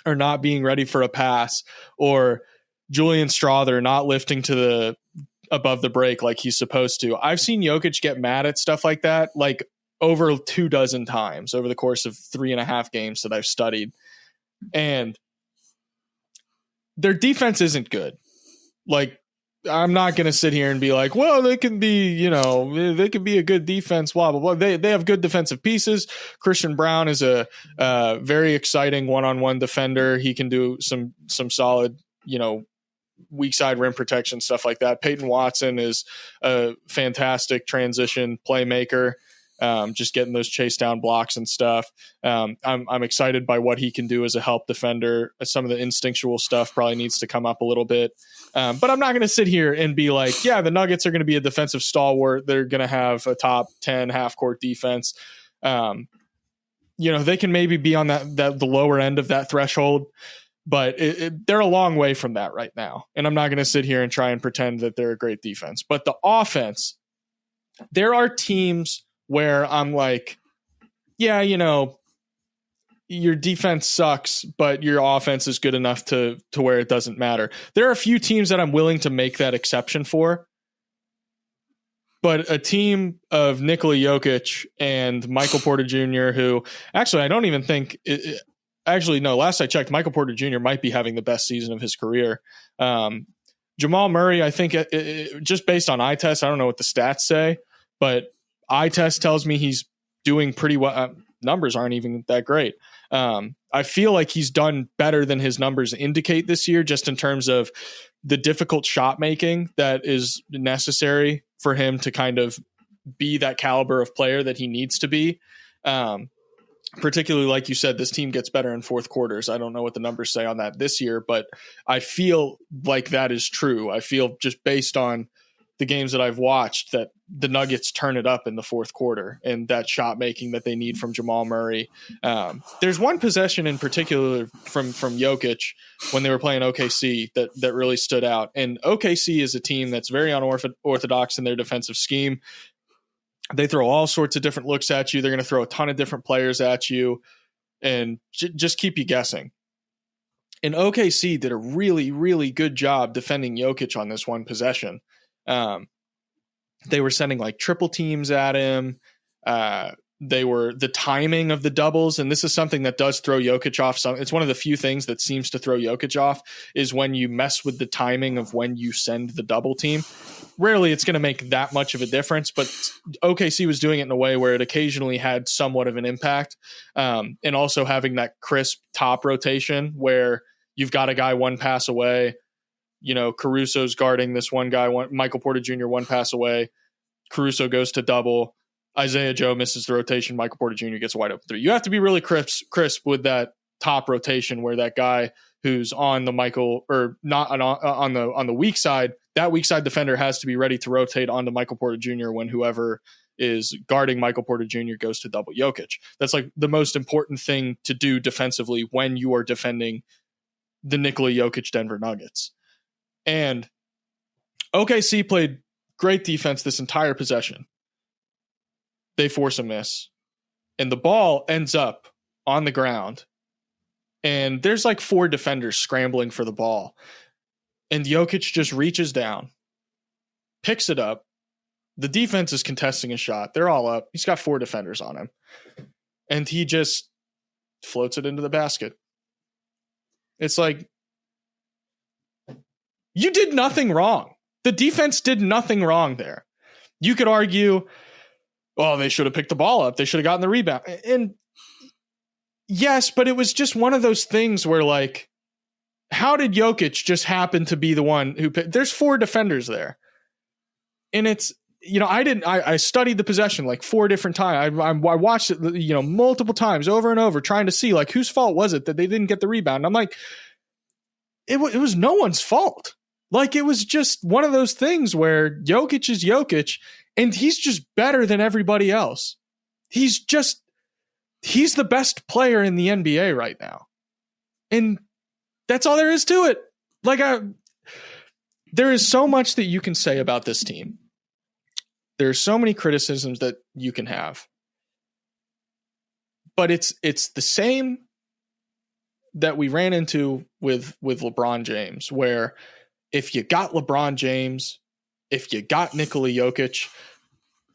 or not being ready for a pass, or Julian Strawther not lifting to the above the break like he's supposed to. I've seen Jokic get mad at stuff like that like over 24 times over the course of 3.5 games that I've studied. And their defense isn't good. Like, I'm not going to sit here and be like, well, they can be, you know, they can be a good defense, blah, blah, blah. They have good defensive pieces. Christian Brown is a very exciting one-on-one defender. He can do some solid, you know, weak side rim protection, stuff like that. Peyton Watson is a fantastic transition playmaker. Just getting those chase down blocks and stuff. I'm excited by what he can do as a help defender. Some of the instinctual stuff probably needs to come up a little bit. But I'm not going to sit here and be like, yeah, the Nuggets are going to be a defensive stalwart. They're going to have a top 10 half court defense. You know, they can maybe be on the lower end of that threshold, but they're a long way from that right now. And I'm not going to sit here and try and pretend that they're a great defense. But the offense, there are teams where I'm like, yeah, you know, your defense sucks, but your offense is good enough to where it doesn't matter. There are a few teams that I'm willing to make that exception for. But a team of Nikola Jokic and Michael Porter Jr., who actually I don't even think actually, no, last I checked, Michael Porter Jr. might be having the best season of his career. Jamal Murray, I think just based on eye test, I don't know what the stats say, but eye test tells me he's doing pretty well. Numbers aren't even that great. I feel like he's done better than his numbers indicate this year, just in terms of the difficult shot making that is necessary for him to kind of be that caliber of player that he needs to be. Particularly, like you said, this team gets better in fourth quarters. I don't know what the numbers say on that this year, but I feel like that is true. I feel, just based on the games that I've watched, that the Nuggets turn it up in the fourth quarter, and that shot making that they need from Jamal Murray. There's one possession in particular from Jokic when they were playing OKC that really stood out. And OKC is a team that's very unorthodox in their defensive scheme. They throw all sorts of different looks at you. They're going to throw a ton of different players at you and just keep you guessing. And OKC did a really, really good job defending Jokic on this one possession. They were sending like triple teams at him. The timing of the doubles, and this is something that does throw Jokic off. It's one of the few things that seems to throw Jokic off, is when you mess with the timing of when you send the double team. Rarely it's going to make that much of a difference, but OKC was doing it in a way where it occasionally had somewhat of an impact. And also having that crisp top rotation where you've got a guy one pass away. You know, Caruso's guarding this one guy, Michael Porter Jr. one pass away. Caruso goes to double. Isaiah Joe misses the rotation. Michael Porter Jr. gets a wide open 3. You have to be really crisp with that top rotation, where that guy who's on the Michael, or not on the weak side, that weak side defender has to be ready to rotate onto Michael Porter Jr. when whoever is guarding Michael Porter Jr. goes to double Jokic. That's like the most important thing to do defensively when you are defending the Nikola Jokic Denver Nuggets. And OKC played great defense this entire possession. They force a miss, and the ball ends up on the ground, and there's like 4 defenders scrambling for the ball, and Jokic just reaches down, picks it up, The defense is contesting a shot. They're all up. He's got 4 defenders on him. And he just floats it into the basket. It's like, you did nothing wrong. The defense did nothing wrong there. You could argue, oh, they should have picked the ball up. They should have gotten the rebound. And yes, but it was just one of those things where, like, how did Jokic just happen to be the one who picked? There's 4 defenders there. And it's, I studied the possession like 4 different times. I watched it, multiple times over and over, trying to see, like, whose fault was it that they didn't get the rebound. And I'm like, it was no one's fault. Like, it was just one of those things where Jokic is Jokic, and he's just better than everybody else. He's the best player in the NBA right now. And that's all there is to it. Like, there is so much that you can say about this team. There's so many criticisms that you can have. But it's the same that we ran into with LeBron James, where if you got LeBron James, if you got Nikola Jokic,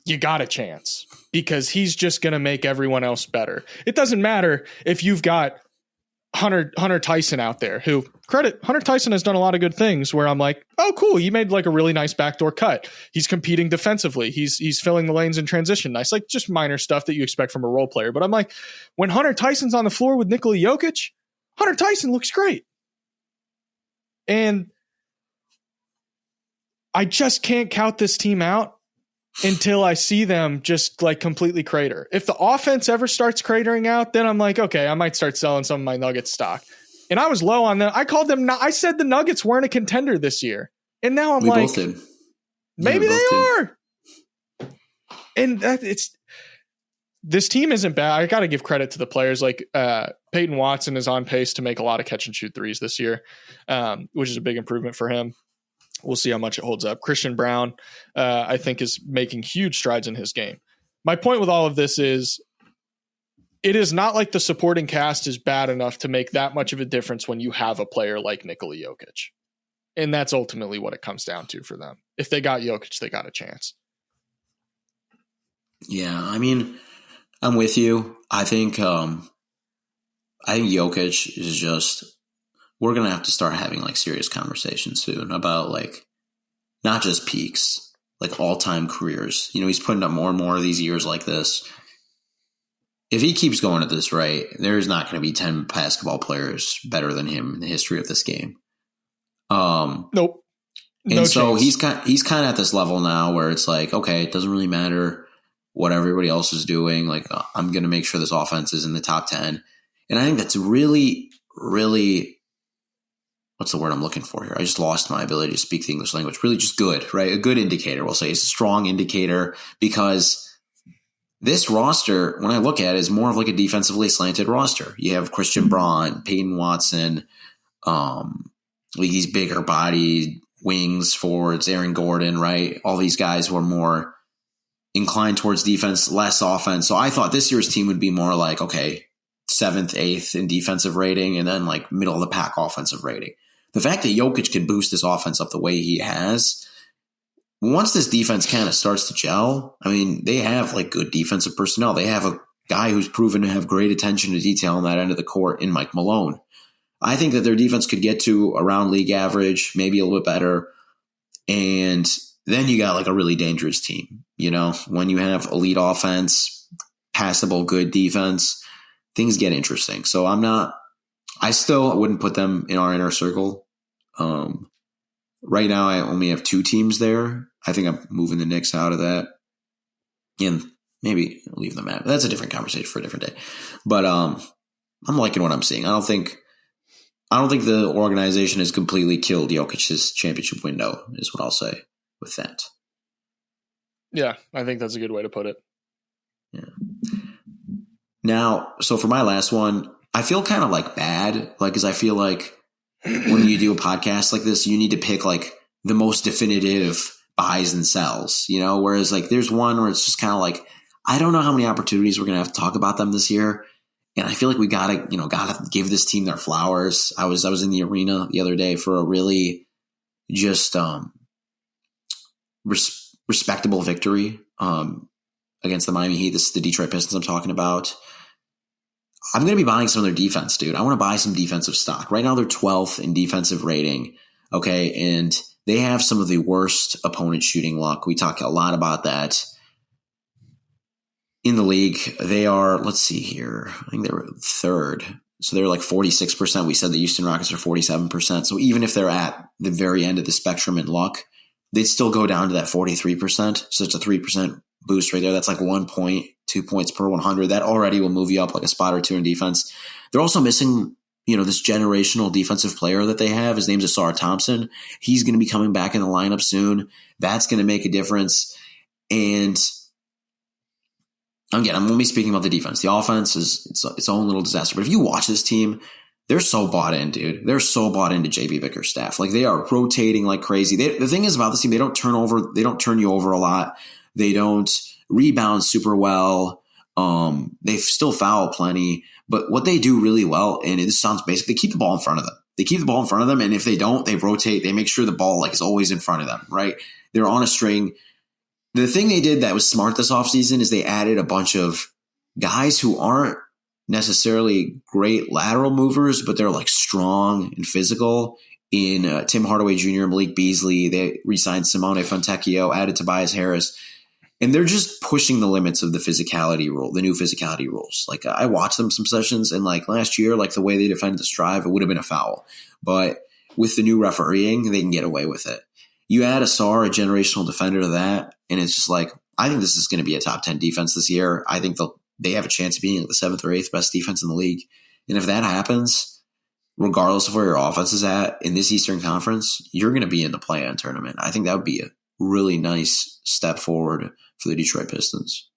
you got a chance, because he's just going to make everyone else better. It doesn't matter if you've got Hunter Tyson out there, who, credit, Hunter Tyson has done a lot of good things where I'm like, oh, cool. He made like a really nice backdoor cut. He's competing defensively. He's filling the lanes in transition. Nice. Like, just minor stuff that you expect from a role player. But I'm like, when Hunter Tyson's on the floor with Nikola Jokic, Hunter Tyson looks great. And I just can't count this team out until I see them just like completely crater. If the offense ever starts cratering out, then I'm like, okay, I might start selling some of my Nuggets stock. And I was low on them. I called them. I said the Nuggets weren't a contender this year. And now I'm like, maybe they are. And this team isn't bad. I got to give credit to the players. Like Peyton Watson is on pace to make a lot of catch and shoot threes this year, which is a big improvement for him. We'll see how much it holds up. Christian Brown, I think, is making huge strides in his game. My point with all of this is, it is not like the supporting cast is bad enough to make that much of a difference when you have a player like Nikola Jokic. And that's ultimately what it comes down to for them. If they got Jokic, they got a chance. Yeah, I mean, I'm with you. I think Jokic is just, we're going to have to start having like serious conversations soon about like not just peaks, like all-time careers. He's putting up more and more of these years like this. If he keeps going at this rate, there's not going to be 10 basketball players better than him in the history of this game. Nope. And so he's kind of at this level now where it's like, okay, it doesn't really matter what everybody else is doing. Like, I'm going to make sure this offense is in the top 10. And I think that's really, really, what's the word I'm looking for here? I just lost my ability to speak the English language. Really just good, right? A good indicator, we'll say. It's a strong indicator, because this roster, when I look at it, is more of like a defensively slanted roster. You have Christian Braun, Peyton Watson, these bigger bodied wings, forwards, Aaron Gordon, right? All these guys who are more inclined towards defense, less offense. So I thought this year's team would be more like, okay, 7th, 8th in defensive rating, and then like middle of the pack offensive rating. The fact that Jokic can boost this offense up the way he has, once this defense kind of starts to gel, I mean, they have like good defensive personnel. They have a guy who's proven to have great attention to detail on that end of the court in Mike Malone. I think that their defense could get to around league average, maybe a little bit better. And then you got like a really dangerous team. When you have elite offense, passable, good defense, things get interesting. So I still wouldn't put them in our inner circle. Right now, I only have 2 teams there. I think I'm moving the Knicks out of that, and maybe leave them out. That's a different conversation for a different day. But I'm liking what I'm seeing. I don't think the organization has completely killed Jokic's championship window, is what I'll say with that. Yeah, I think that's a good way to put it. Yeah. Now, so for my last one, I feel kind of like bad, because I feel like when you do a podcast like this, you need to pick like the most definitive buys and sells, whereas like there's one where it's just kind of like, I don't know how many opportunities we're going to have to talk about them this year. And I feel like we gotta give this team their flowers. I was in the arena the other day for a really just respectable victory against the Miami Heat. This is the Detroit Pistons I'm talking about. I'm going to be buying some of their defense, dude. I want to buy some defensive stock. Right now they're 12th in defensive rating, okay? And they have some of the worst opponent shooting luck. We talk a lot about that in the league. They are, let's see here, I think they were third. So they're like 46%. We said the Houston Rockets are 47%. So even if they're at the very end of the spectrum in luck, they'd still go down to that 43%. So it's a 3% boost right there. That's like 1 point, 2 points per 100. That already will move you up like a spot or two in defense. They're also missing, this generational defensive player that they have. His name's Asar Thompson. He's going to be coming back in the lineup soon. That's going to make a difference. And again, I'm only speaking about the defense. The offense is its own little disaster. But if you watch this team, they're so bought in, dude. They're so bought into JB Vicker's staff. Like, they are rotating like crazy. The thing is about this team, they don't turn you over a lot. They don't rebound super well. They still foul plenty. But what they do really well, and it sounds basic, they keep the ball in front of them. They keep the ball in front of them, and if they don't, they rotate. They make sure the ball is always in front of them, right? They're on a string. The thing they did that was smart this offseason is they added a bunch of guys who aren't necessarily great lateral movers, but they're like strong and physical. In Tim Hardaway Jr., Malik Beasley, they re-signed Simone Fontecchio, added Tobias Harris. And they're just pushing the limits of the physicality rule, the new physicality rules. Like, I watched them some sessions, and like last year, like the way they defended the strive, it would have been a foul. But with the new refereeing, they can get away with it. You add Asar, a generational defender, to that, and it's just like, I think this is going to be a top 10 defense this year. I think they have a chance of being the 7th or 8th best defense in the league. And if that happens, regardless of where your offense is at in this Eastern Conference, you're going to be in the play-in tournament. I think that would be a really nice step forward for the Detroit Pistons.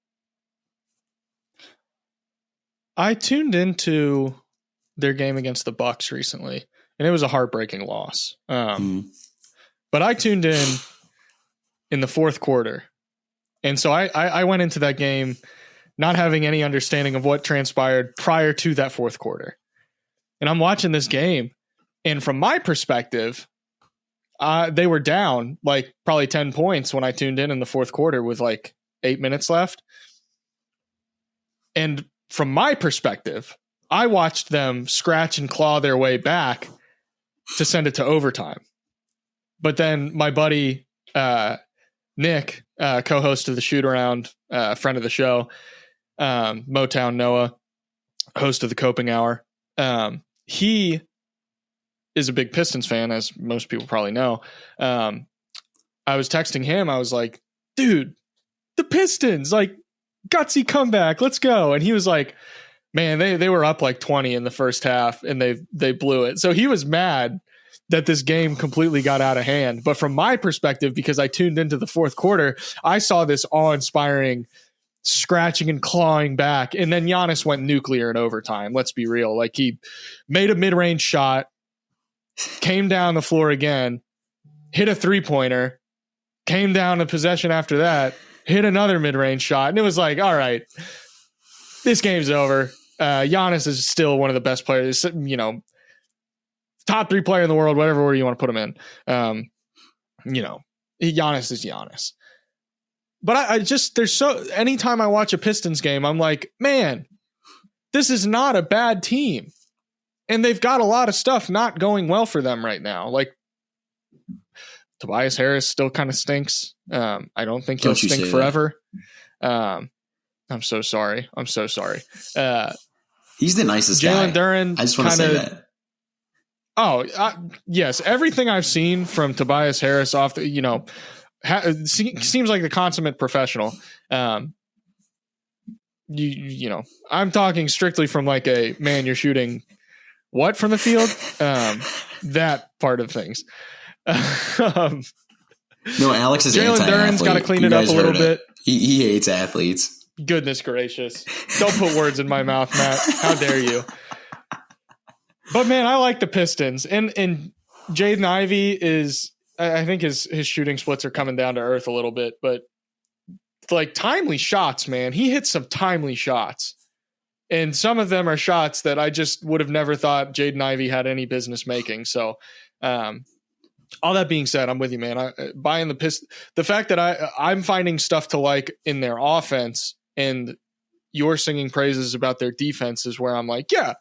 I tuned into their game against the Bucks recently, and it was a heartbreaking loss. But I tuned in the fourth quarter. And so I went into that game not having any understanding of what transpired prior to that fourth quarter. And I'm watching this game, and from my perspective, they were down like probably 10 points when I tuned in the fourth quarter with like 8 minutes left. And from my perspective, I watched them scratch and claw their way back to send it to overtime. But then my buddy, Nick, co-host of the Shoot Around, friend of the show, Motown Noah, host of the Coping Hour, he is a big Pistons fan, as most people probably know. I was texting him. I was like, dude, the Pistons, like, gutsy comeback. Let's go. And he was like, man, they were up like 20 in the first half and they blew it. So he was mad that this game completely got out of hand. But from my perspective, because I tuned into the fourth quarter, I saw this awe-inspiring scratching and clawing back. And then Giannis went nuclear in overtime. Let's be real. Like, he made a mid-range shot, came down the floor again, hit a three-pointer, came down a possession after that, hit another mid-range shot. And it was like, all right, this game's over. Giannis is still one of the best players, top 3 player in the world, whatever order you want to put him in. Giannis is Giannis. But anytime I watch a Pistons game, I'm like, man, this is not a bad team. And they've got a lot of stuff not going well for them right now. Like, Tobias Harris still kind of stinks. I don't think he'll stink forever. I'm so sorry. He's the nicest guy. Jalen Duren. I just want to say that. Oh, yes. Everything I've seen from Tobias Harris off the, seems like the consummate professional. I'm talking strictly from like a, man, you're shooting what from the field? That part of things. No, Alex is Jalen Duren's got to clean it up a little bit. He hates athletes. Goodness gracious. Don't put words in my mouth, Matt. How dare you? But man, I like the Pistons. And Jaden Ivey is, I think his shooting splits are coming down to earth a little bit, but like timely shots, man. He hits some timely shots. And some of them are shots that I just would have never thought Jaden Ivey had any business making. So I All that being said, I'm with you, man. Buying the Pistons. The fact that I'm finding stuff to like in their offense, and you're singing praises about their defense is where I'm like, yeah,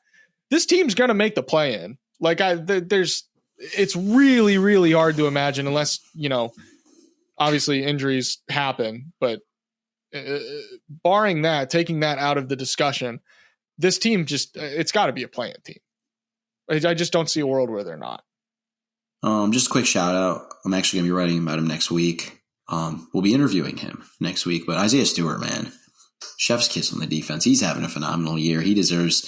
this team's gonna make the play in. Like it's really, really hard to imagine unless, obviously injuries happen, but barring that, taking that out of the discussion, this team it's got to be a play-in team. I just don't see a world where they're not. Just a quick shout out. I'm actually going to be writing about him next week. We'll be interviewing him next week, but Isaiah Stewart, man, chef's kiss on the defense. He's having a phenomenal year. He deserves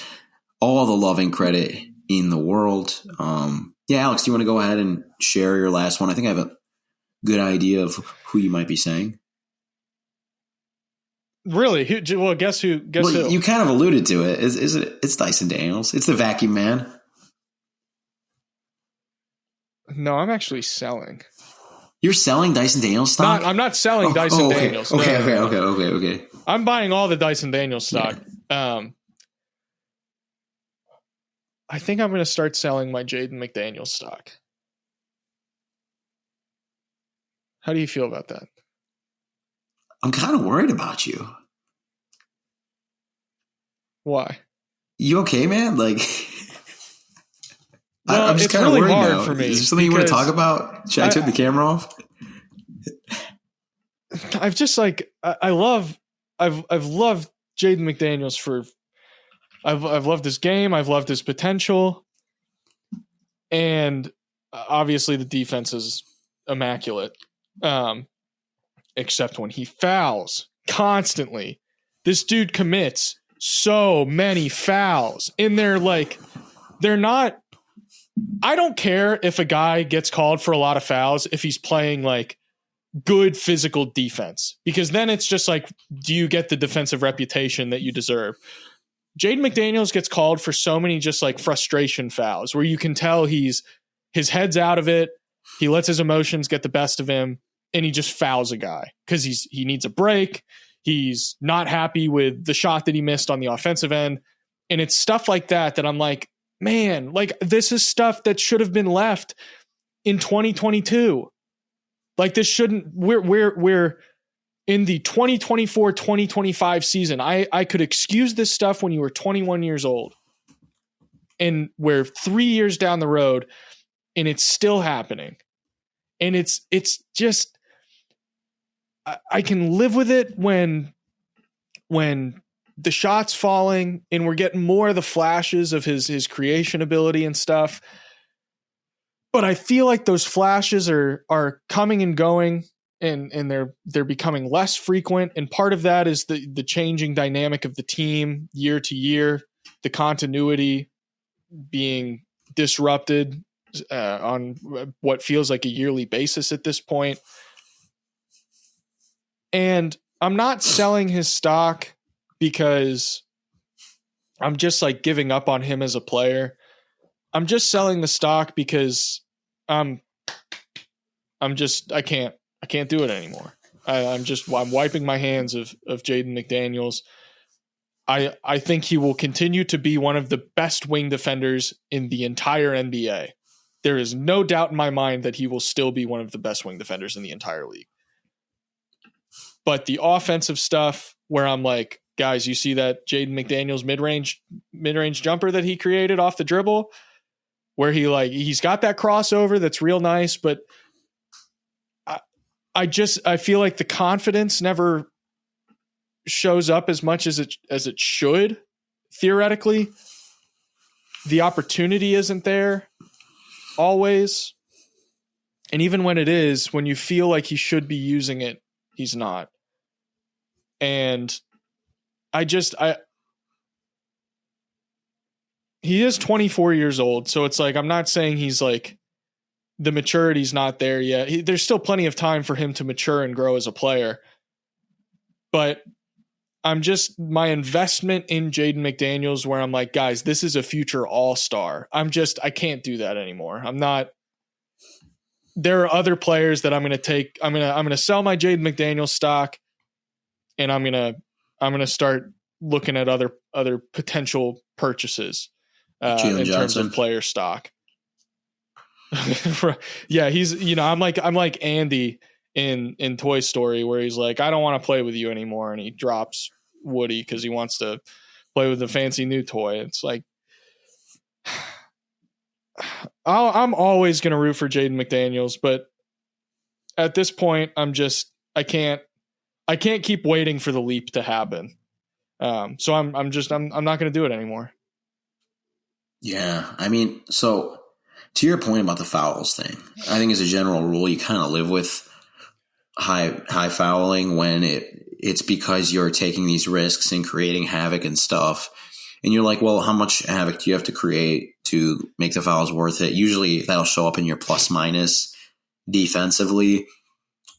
all the love and credit in the world. Alex, do you want to go ahead and share your last one? I think I have a good idea of who you might be saying. Really? Well, guess who? Who? You kind of alluded to it. It's Dyson Daniels. It's the vacuum man. No, I'm actually selling. You're selling Dyson Daniels stock? I'm not selling Dyson Daniels. Okay. I'm buying all the Dyson Daniels stock. Yeah. I think I'm going to start selling my Jaden McDaniels stock. How do you feel about that? I'm kind of worried about you. Why? You okay, man? Like, well, I'm just kind of really worried hard now. For me. Is there something you want to talk about? Should I turn the camera off? I've just I've loved Jaden McDaniels for. I've loved his game. I've loved his potential, and obviously the defense is immaculate. Except when he fouls constantly. This dude commits so many fouls. And they're not. I don't care if a guy gets called for a lot of fouls if he's playing like good physical defense, because then it's just like, do you get the defensive reputation that you deserve? Jaden McDaniels gets called for so many just like frustration fouls where you can tell his head's out of it. He lets his emotions get the best of him. And he just fouls a guy because he needs a break. He's not happy with the shot that he missed on the offensive end. And it's stuff like that I'm like, man, like this is stuff that should have been left in 2022. Like this shouldn't, we're in the 2024-2025 season. I could excuse this stuff when you were 21 years old. And we're 3 years down the road and it's still happening. And it's just, I can live with it when the shot's falling and we're getting more of the flashes of his creation ability and stuff. But I feel like those flashes are coming and going and they're becoming less frequent. And part of that is the changing dynamic of the team year to year, the continuity being disrupted on what feels like a yearly basis at this point. And I'm not selling his stock because I'm just like giving up on him as a player. I'm just selling the stock because I can't do it anymore. I'm wiping my hands of Jaden McDaniels. I think he will continue to be one of the best wing defenders in the entire NBA. There is no doubt in my mind that he will still be one of the best wing defenders in the entire league. But the offensive stuff where I'm like, guys, you see that Jaden McDaniels mid-range jumper that he created off the dribble where he's got that crossover that's real nice, but I feel like the confidence never shows up as much as it should. Theoretically, the opportunity isn't there always. And even when it is, when you feel like he should be using it, he's not. And he is 24 years old. So it's like, I'm not saying he's like, the maturity's not there yet. There's still plenty of time for him to mature and grow as a player. But my investment in Jaden McDaniels where I'm like, guys, this is a future all-star. I can't do that anymore. There are other players that I'm going to take. I'm going to sell my Jaden McDaniels stock and I'm going to start looking at other potential purchases in terms of player stock. Yeah, he's, I'm like Andy in Toy Story, where he's like, I don't want to play with you anymore, and he drops Woody because he wants to play with the fancy new toy. It's like, I'm always going to root for Jaden McDaniels, but at this point, I can't keep waiting for the leap to happen. So I'm not going to do it anymore. Yeah, I mean, so to your point about the fouls thing, I think as a general rule, you kind of live with high fouling when it's because you're taking these risks and creating havoc and stuff. And you're like, well, how much havoc do you have to create to make the fouls worth it? Usually that'll show up in your plus minus defensively.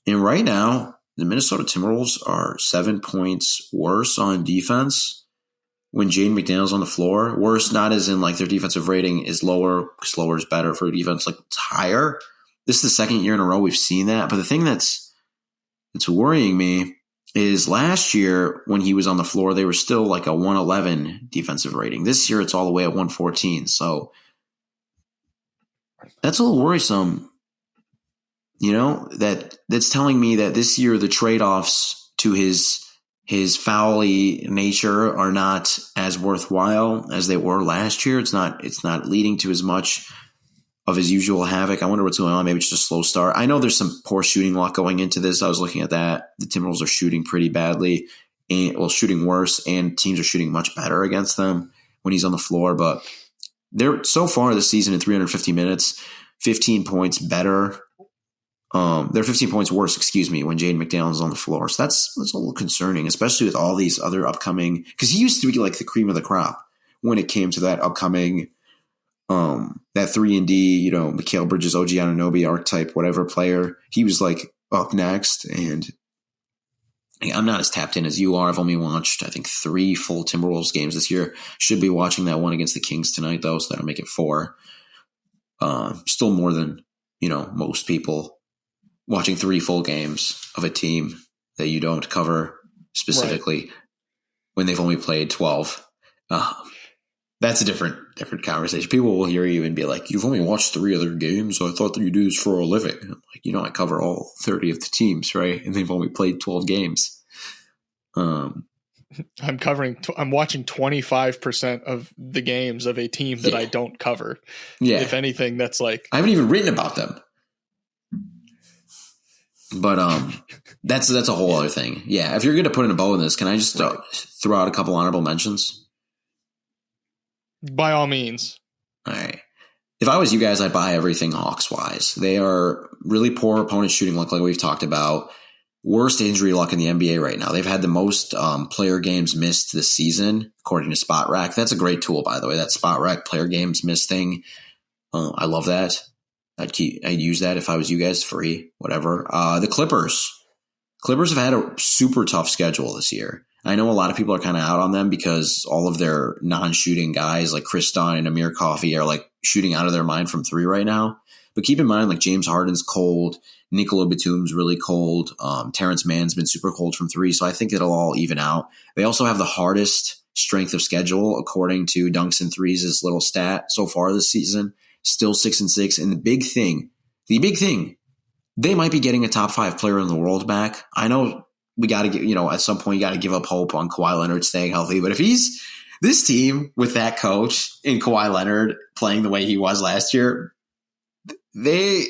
And right now, the Minnesota Timberwolves are 7 points worse on defense when Jaden McDaniels on the floor. Worse, not as in like their defensive rating is lower, because lower is better for defense. Like, it's higher. This is the second year in a row we've seen that. But the thing that's worrying me is last year when he was on the floor, they were still like a 111 defensive rating. This year it's all the way at 114. So that's a little worrisome. That's telling me that this year the trade-offs to his foul-y nature are not as worthwhile as they were last year. It's not leading to as much of his usual havoc. I wonder what's going on. Maybe it's just a slow start. I know there's some poor shooting luck going into this. I was looking at that. The Timberwolves are shooting pretty badly, shooting worse, and teams are shooting much better against them when he's on the floor. But they're so far this season in 350 minutes, 15 points better. They're 15 points worse, when Jaden McDaniels is on the floor. So that's a little concerning, especially with all these other upcoming, because he used to be like the cream of the crop when it came to that upcoming that 3-and-D, Mikal Bridges, OG Anunoby archetype, whatever player. He was like up next, and I'm not as tapped in as you are. I've only watched, I think, 3 full Timberwolves games this year. Should be watching that one against the Kings tonight, though, so that'll make it 4. Still more than, most people watching 3 full games of a team that you don't cover specifically when they've only played 12. That's a different conversation. People will hear you and be like, you've only watched 3 other games, so I thought that you do this for a living. I'm like, I cover all 30 of the teams, right? And they've only played 12 games. I'm watching 25% of the games of a team that I don't cover. Yeah. If anything, that's like, I haven't even written about them. But that's a whole other thing. Yeah, if you're going to put in a bow in this, can I just throw out a couple honorable mentions? By all means. All right. If I was you guys, I'd buy everything Hawks-wise. They are really poor opponent shooting luck, like we've talked about. Worst injury luck in the NBA right now. They've had the most player games missed this season, according to Spot Rack. That's a great tool, by the way, that Spot Rack player games missed thing. I love that. I'd use that if I was you guys, free, whatever. The Clippers. Clippers have had a super tough schedule this year. I know a lot of people are kind of out on them because all of their non-shooting guys like Chris Dunn and Amir Coffey are like shooting out of their mind from 3 right now. But keep in mind, like James Harden's cold, Nicola Batum's really cold, Terrence Mann's been super cold from 3, so I think it'll all even out. They also have the hardest strength of schedule according to Dunks and Threes' little stat so far this season. Still 6-6, and the big thing, they might be getting a top 5 player in the world back. I know we got to get, at some point you got to give up hope on Kawhi Leonard staying healthy. But if he's this team with that coach and Kawhi Leonard playing the way he was last year, it's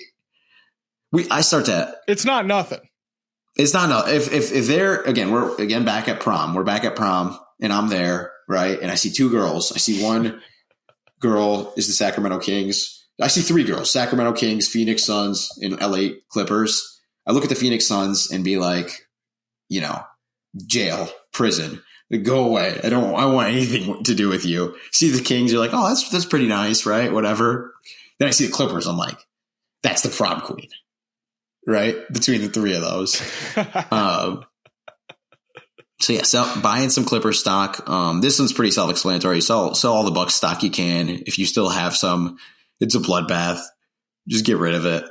not nothing. It's not nothing. If they're we're back at prom. We're back at prom, and I'm there, right? And I see 2 girls. I see one girl is the Sacramento Kings. I see 3 girls: Sacramento Kings, Phoenix Suns, and LA Clippers. I look at the Phoenix Suns and be like, jail, prison, go away. I want anything to do with you. See the Kings, you're like, oh, that's pretty nice, right? Whatever. Then I see the Clippers, I'm like, that's the prom queen, right? Between the 3 of those. So buying some Clippers stock. This one's pretty self-explanatory. Sell all the Bucks stock you can. If you still have some, it's a bloodbath. Just get rid of it.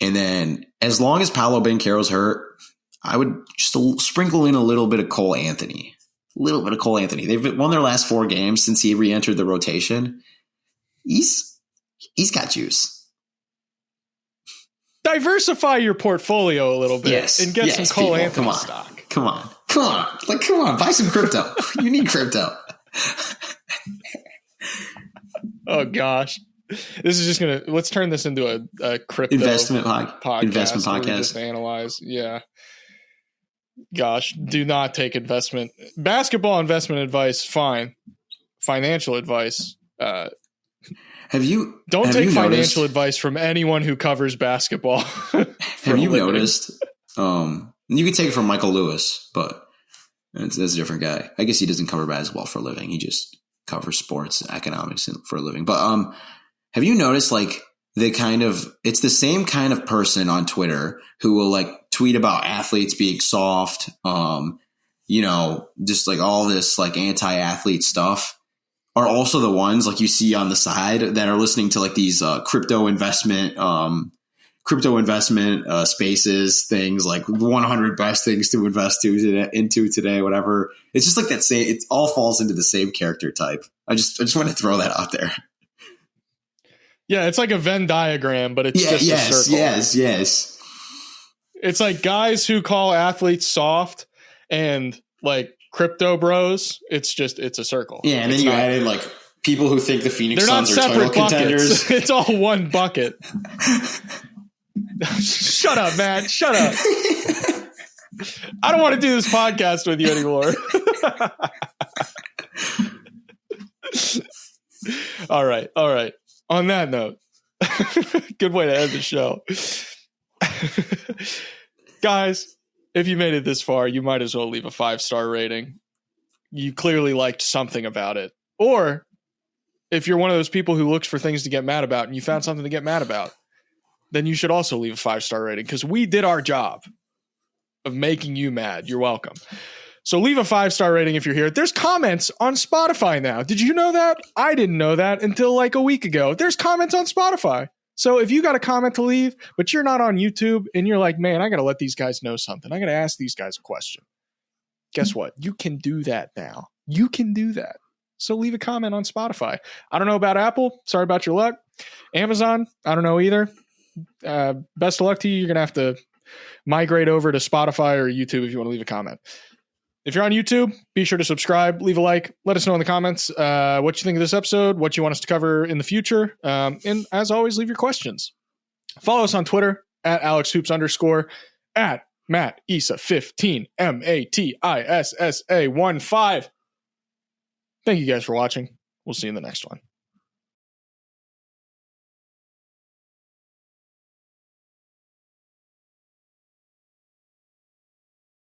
And then as long as Paolo Banchero's hurt, I would just sprinkle in a little bit of Cole Anthony. They've won their last 4 games since he re-entered the rotation. He's got juice. diversify your portfolio a little bit and get some Cole people, Anthony stock. Come on. Buy some crypto. You need crypto. Oh gosh. This is just let's turn this into a crypto investment podcast. Investment podcast. Just analyze. Yeah. Gosh, do not take basketball investment advice. Fine. Financial advice. Don't take financial advice from anyone who covers basketball. Have you noticed? You could take it from Michael Lewis, but that's a different guy. I guess he doesn't cover basketball for a living. He just covers sports and economics for a living. But have you noticed it's the same kind of person on Twitter who will like tweet about athletes being soft, just like all this like anti-athlete stuff, are also the ones like you see on the side that are listening to like these crypto investment spaces, things like 100 best things to invest into today, whatever. It's just like that same, it all falls into the same character type. I just want to throw that out there. Yeah, it's like a Venn diagram, but it's just a circle. Yes. It's like guys who call athletes soft and like crypto bros. It's a circle. Yeah, and then you add in like people who think the Phoenix Suns are title contenders. It's all one bucket. Shut up, man. Shut up. I don't want to do this podcast with you anymore. All right. On that note, good way to end the show. Guys, if you made it this far, you might as well leave a 5-star rating. You clearly liked something about it. Or if you're one of those people who looks for things to get mad about and you found something to get mad about, then you should also leave a 5-star rating because we did our job of making you mad. You're welcome. So leave a 5-star rating if you're here. There's comments on Spotify now. Did you know that? I didn't know that until like a week ago. There's comments on Spotify. So if you got a comment to leave, but you're not on YouTube and you're like, man, I got to let these guys know something. I got to ask these guys a question. Guess what? You can do that now. You can do that. So leave a comment on Spotify. I don't know about Apple. Sorry about your luck. Amazon, I don't know either. Best of luck to you. You're going to have to migrate over to Spotify or YouTube if you want to leave a comment. If you're on YouTube, be sure to subscribe, leave a like, let us know in the comments what you think of this episode, what you want us to cover in the future. And as always, leave your questions. Follow us on Twitter at AlexHoops_, at Mat Issa 15, MATISSA 15. Thank you guys for watching. We'll see you in the next one.